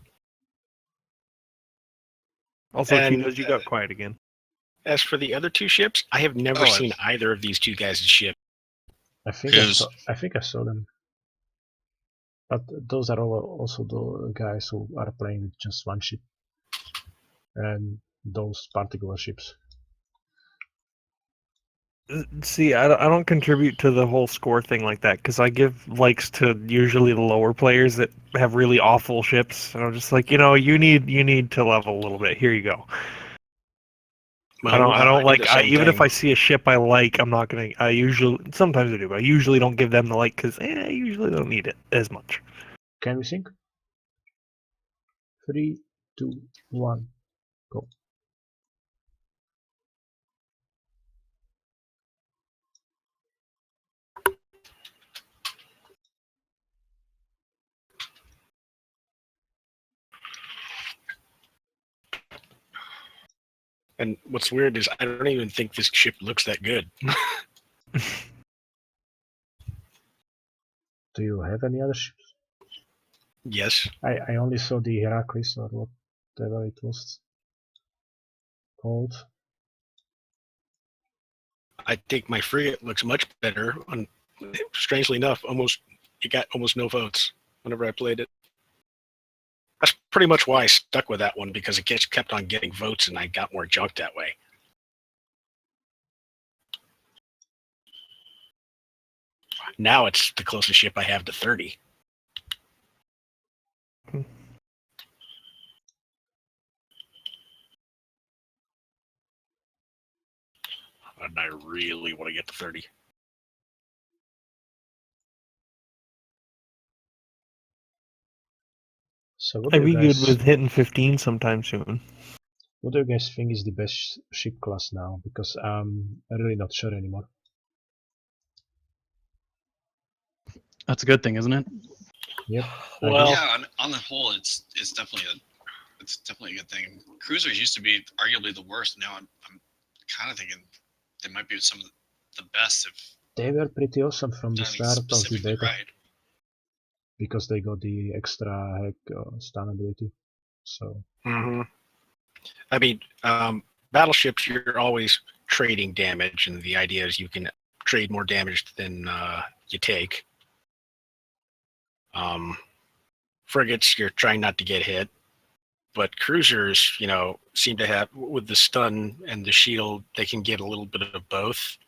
Also, And, Cheetos, you got quiet again. As for the other 2 ships, I have never seen either of these 2 guys' ship. I think I saw them. But those are also the guys who are playing with just one ship. And those particular ships. See, I don't contribute to the whole score thing like that because I give likes to usually the lower players that have really awful ships. And I'm just like, you need to level a little bit. Here you go. Well, I don't like. Even if thing. I see a ship I like, I'm not gonna. Sometimes I do, but I usually don't give them the like because I usually don't need it as much. Can we sync? 3, 2, 1, go. And what's weird is I don't even think this ship looks that good. Do you have any other ships? Yes. I only saw the Heracles or whatever it was called. I think my frigate looks much better. Strangely enough, it got almost no votes whenever I played it. That's pretty much why I stuck with that one, because it just kept on getting votes and I got more junk that way. Now it's the closest ship I have to 30. Hmm. And I really want to get to 30. So what I'd be good with hitting 15 sometime soon. What do you guys think is the best ship class now? Because I'm really not sure anymore. That's a good thing, isn't it? Yep. Well, yeah. On the whole, it's definitely a good thing. Cruisers used to be arguably the worst. Now I'm kind of thinking they might be some of the best. They were pretty awesome from the start of the beta. Right. Because they got the extra hack stun ability. So. Mm-hmm. I mean, battleships, you're always trading damage, and the idea is you can trade more damage than you take. Frigates, you're trying not to get hit. But cruisers, seem to have, with the stun and the shield, they can get a little bit of both.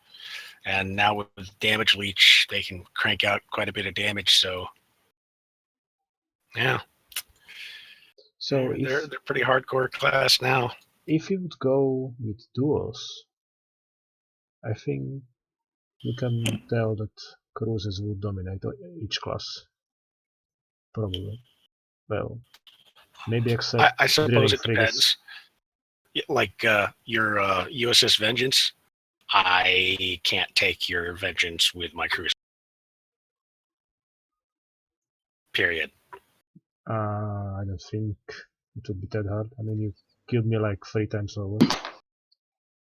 And now with damage leech, they can crank out quite a bit of damage. So, yeah. So they're pretty hardcore class now. If you would go with duos, I think you can tell that cruisers would dominate each class. Probably. Well, maybe except I suppose it frigates. Depends. Like your USS Vengeance, I can't take your Vengeance with my cruiser. Period. I don't think it would be that hard. I mean, you killed me like 3 times over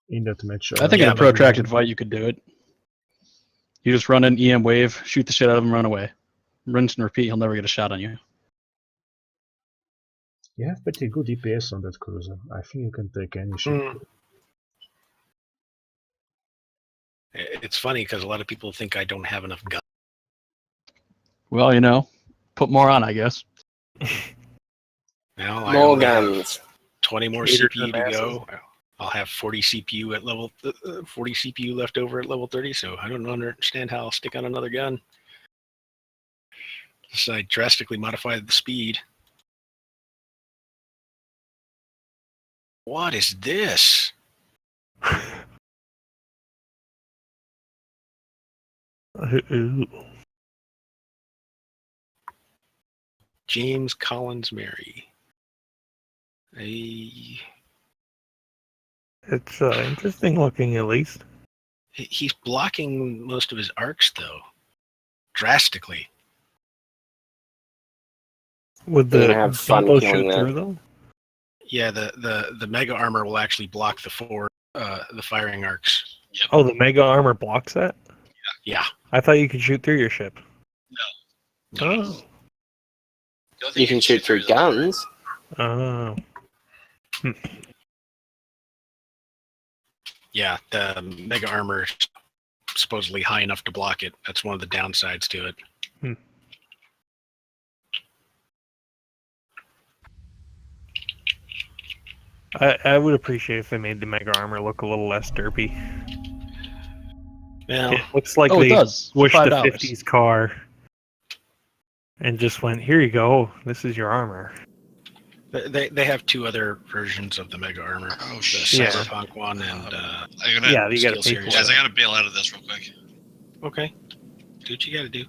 in that match. I think in a protracted fight you could do it. You just run an EM wave, shoot the shit out of him, run away. Rinse and repeat, he'll never get a shot on you. You have pretty good DPS on that cruiser. I think you can take any ship. It's funny because a lot of people think I don't have enough guns. Well, put more on, I guess. Now more guns. 20 more CPU to go. I'll have 40 CPU at level 40 CPU left over at level 30. So I don't understand how I'll stick on another gun. So I drastically modified the speed. What is this? James Collins Mary. It's interesting looking, at least. He's blocking most of his arcs, though, drastically. Would the combo shoot through them? Yeah, the mega armor will actually block the firing arcs. Yep. Oh, the mega armor blocks that? Yeah. I thought you could shoot through your ship. No. Oh. You can shoot through guns. Oh. Yeah, the mega armor is supposedly high enough to block it. That's one of the downsides to it. I would appreciate if they made the mega armor look a little less derpy. Well, It looks like Oh, it they does. For pushed the $5. 50s car and just went, here you go, this is your armor. they have 2 other versions of the Mega Armor. Oh, The shit. Yeah. Cyberpunk one and Yeah, you gotta Steel pay for Series. Guys, it. I gotta bail out of this real quick. Okay. Do what you gotta do.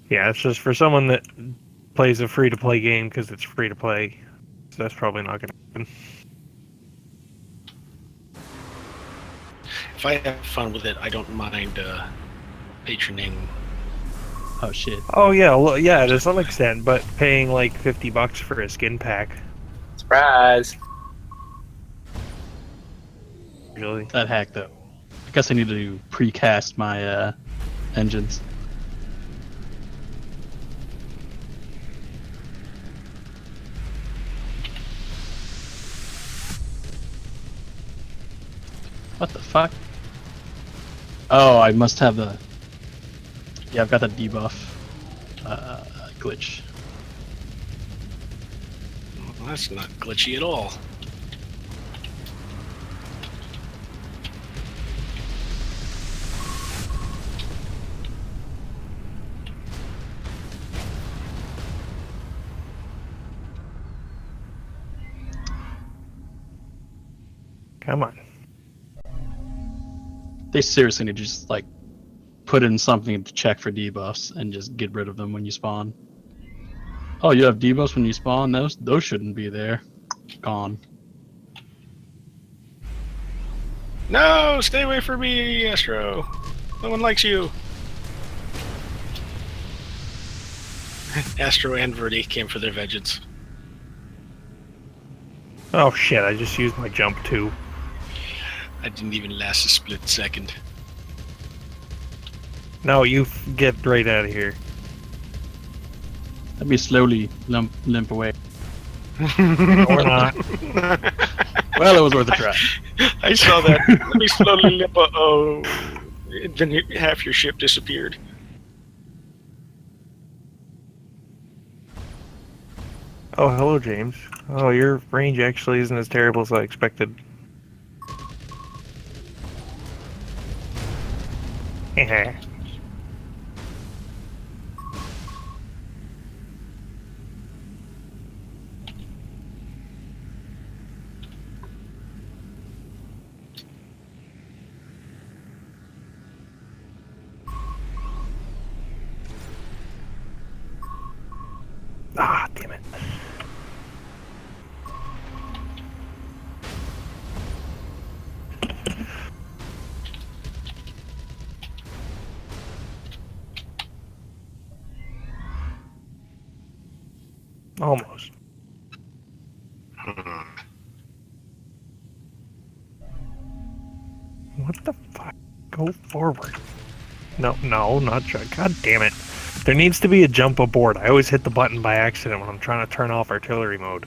Yeah, it's just for someone that plays a free-to-play game because it's free-to-play. So that's probably not going to happen. If I have fun with it, I don't mind patroning. Oh shit. Oh yeah, well, yeah, to some extent, but paying like $50 for a skin pack. Surprise! Usually. That hack though. I guess I need to precast my engines. What the fuck? Oh, I must have the... Yeah, I've got the debuff glitch. Well, that's not glitchy at all. Come on. They seriously need to just like put in something to check for debuffs and just get rid of them when you spawn. Oh, you have debuffs when you spawn? Those shouldn't be there. Gone. No, stay away from me, Astro. No one likes you. Astro and Verdi came for their vengeance. Oh shit, I just used my jump too. I didn't even last a split second. No, you get right out of here. Let me slowly limp away. Or not. Well, it was worth a try. I saw that. Let me slowly limp. Oh, then half your ship disappeared. Oh, hello, James. Oh, your range actually isn't as terrible as I expected. Heh. Ah, damn it. Almost. What the fuck? Go forward. No, not try. God damn it. There needs to be a jump aboard. I always hit the button by accident when I'm trying to turn off artillery mode.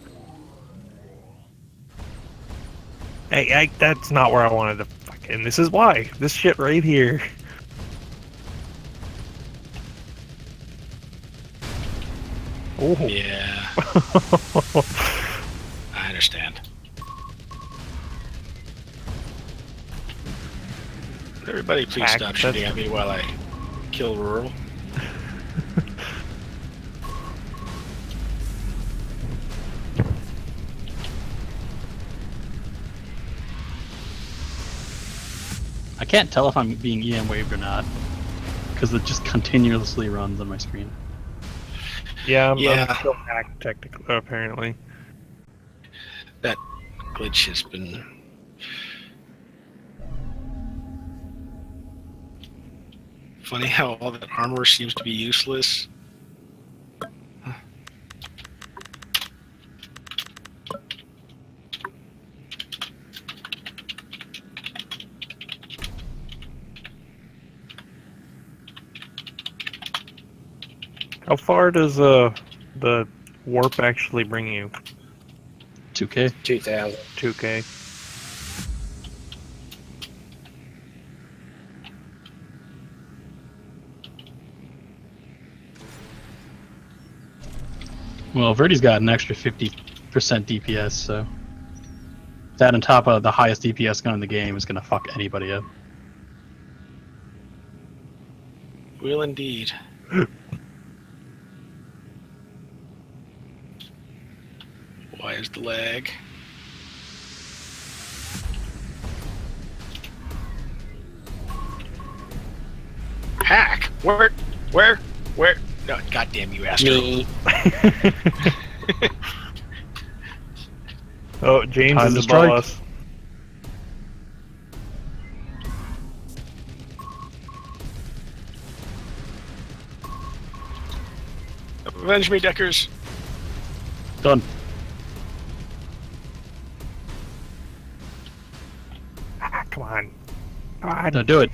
Hey, that's not where I wanted to fucking... This is why. This shit right here. Oh. Yeah, I understand. Everybody, please Hack, stop shooting at me while I kill Rural. I can't tell if I'm being EM waved or not, because it just continuously runs on my screen. Yeah, I'm Yeah. still hacked, technically, apparently. That glitch has been... Funny how all that armor seems to be useless. How far does the warp actually bring you? 2K. 2000. 2K. Well, Verdi's got an extra 50 DPS, so that on top of the highest DPS gun in the game is gonna fuck anybody up. Will indeed. Why is the lag? Hack? Where? No, goddamn you, Astro. Me. Oh, James Time is to above strike. us. Avenge me, Deckers. Done. Ah, come on. Come on. No, do it.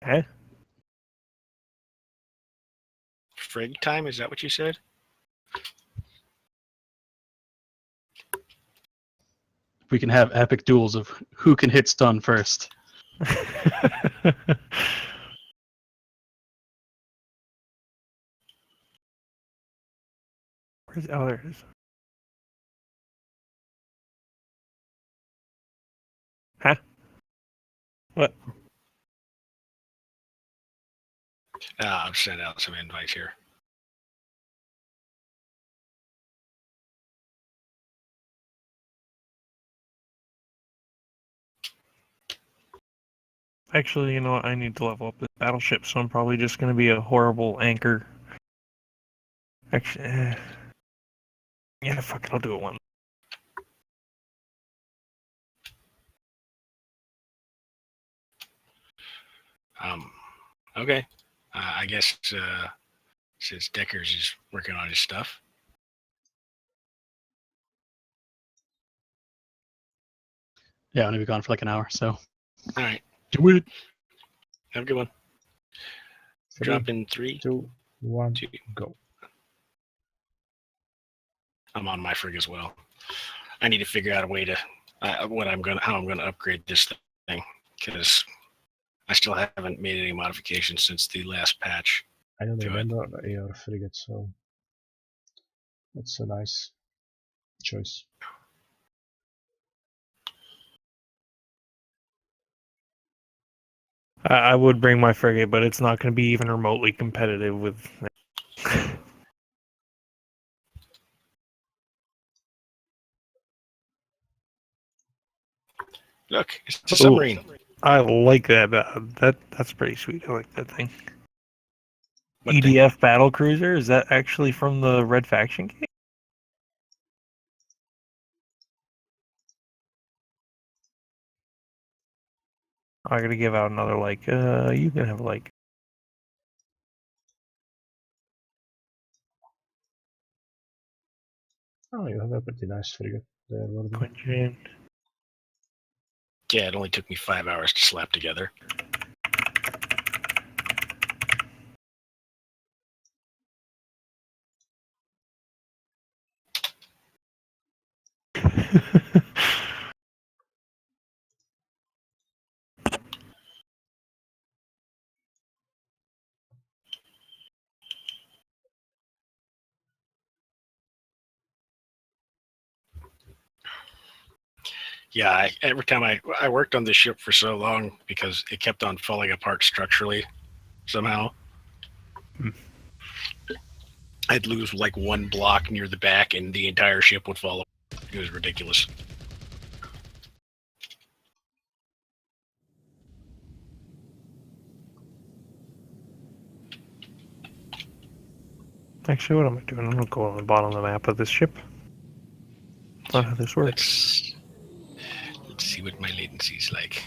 Eh? Frig time, is that what you said? We can have epic duels of who can hit stun first. Where's oh, there it is. Huh? What? I'm sending out some invites here. Actually, you know what? I need to level up this battleship, so I'm probably just going to be a horrible anchor. Actually, yeah, fuck it, I'll do it one. Okay. I guess since Deckers is working on his stuff. Yeah, I'm gonna be gone for like an hour, so. All right. Do it. Have a good one. 3, Drop in 3, 2, 1, 2. go. I'm on my frig as well. I need to figure out a way to how I'm gonna upgrade this thing, because I still haven't made any modifications since the last patch. I don't Do it. remember your frigate, so that's a nice choice. I would bring my frigate, but it's not going to be even remotely competitive with. Look, it's a submarine. I like that. That's pretty sweet. I like that thing. What EDF thing? battle cruiser, is that actually from the Red Faction game? I gotta give out another like. You can have like. Oh, you have a pretty nice frigate there, Warden. Quinjan. Yeah, it only took me 5 hours to slap together. Yeah, every time I worked on this ship for so long because it kept on falling apart structurally somehow. I'd lose like one block near the back and the entire ship would fall apart. It was ridiculous. Actually, what am I doing? I'm gonna go on the bottom of the map of this ship. That's not how this works. Let's see what my latency is like.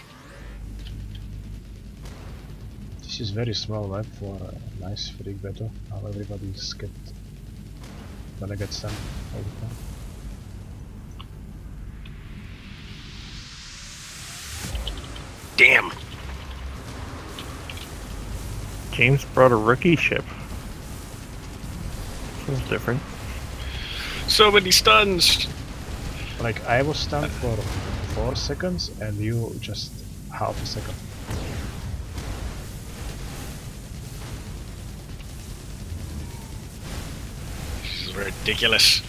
This is very small map for a nice frig battle. How everybody's gonna get some all the time. Damn! James brought a rookie ship. It's different. So many stuns. Like, I was stunned for 4 seconds, and you just half a second. This is ridiculous.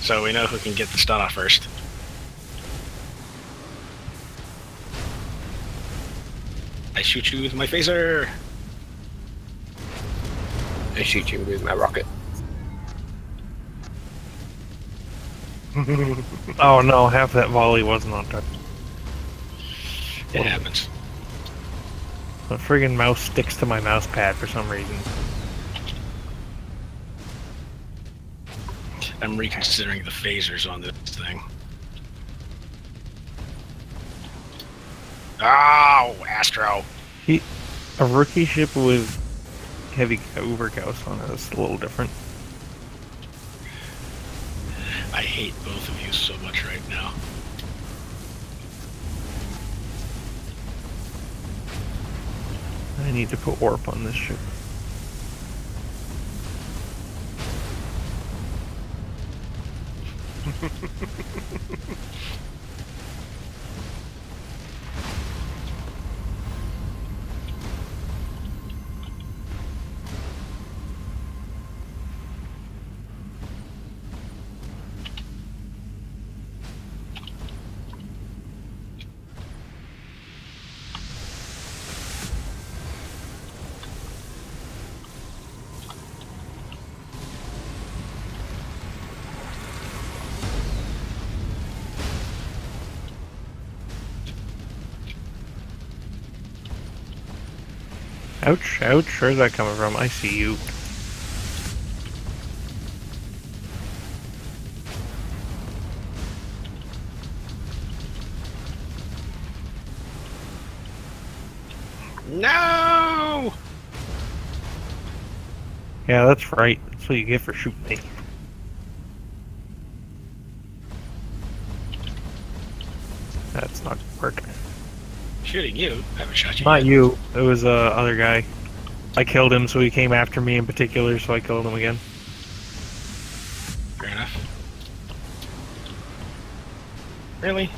So we know who can get the stun off first. I shoot you with my phaser. I shoot you with my rocket. Oh no, half that volley wasn't on target. It happens. The friggin' mouse sticks to my mouse pad for some reason. I'm reconsidering the phasers on this thing. Oh, Astro. A rookie ship with heavy overgauss on it is a little different. I hate both of you so much right now. I need to put warp on this ship. Ouch, ouch, where's that coming from? I see you. No! Yeah, that's right. That's what you get for shooting me. That's not gonna work. Shooting you? I haven't shot you Not yet. you. It was other guy. I killed him, so he came after me in particular, so I killed him again. Fair enough. Really?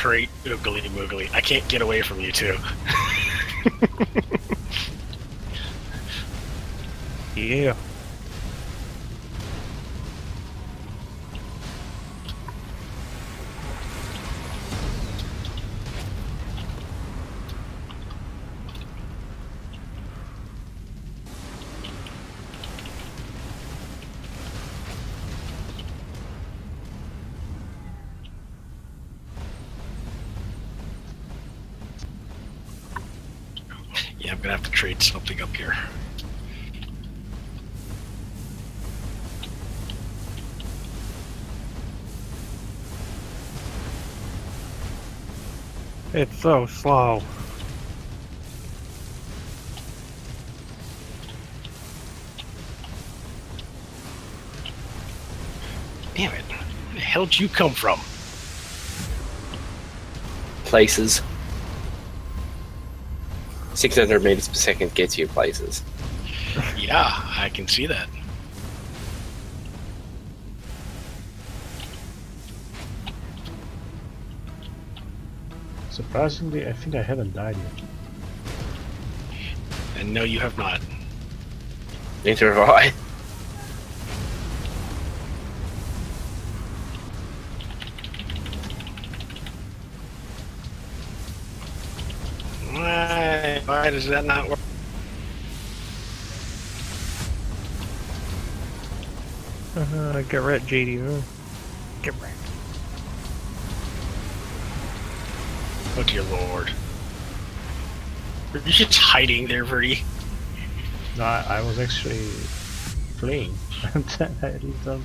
Great oogly moogly. I can't get away from you two. Yeah. Yeah, I'm gonna have to trade something up here. It's so slow. Damn it. Where the hell did you come from? Places. 600 meters per second gets you places. Yeah, I can see that. Surprisingly, I think I haven't died yet. And no, you have not. Neither have I. Why does that not work? Get wrecked, JD. Get wrecked. Oh dear lord. Are you just hiding there, Verdi? No, I was actually fleeing. And then I returned.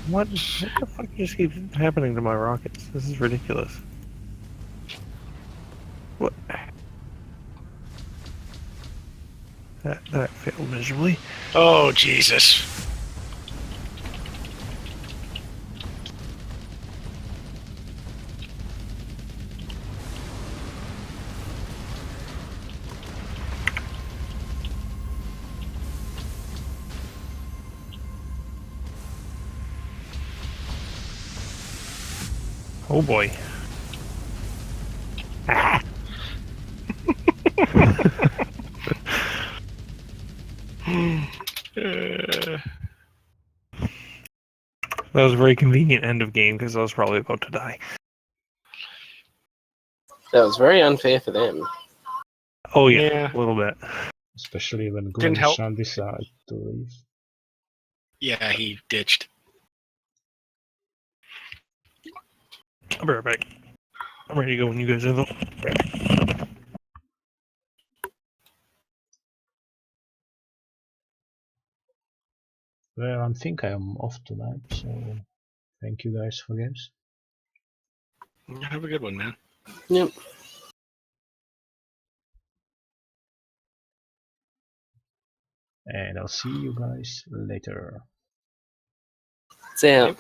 What the fuck just keeps happening to my rockets? This is ridiculous. What? That failed miserably. Oh Jesus. Oh boy. Ah. That was a very convenient end of game because I was probably about to die. That was very unfair for them. Oh yeah, a little bit. Especially when Didn't help. Glenn decided to leave. Yeah, he ditched. I'll be right back. I'm ready to go when you guys are though. Well, I think I am off tonight, so thank you guys for games. Have a good one, man. Yep. And I'll see you guys later. See ya. Yep.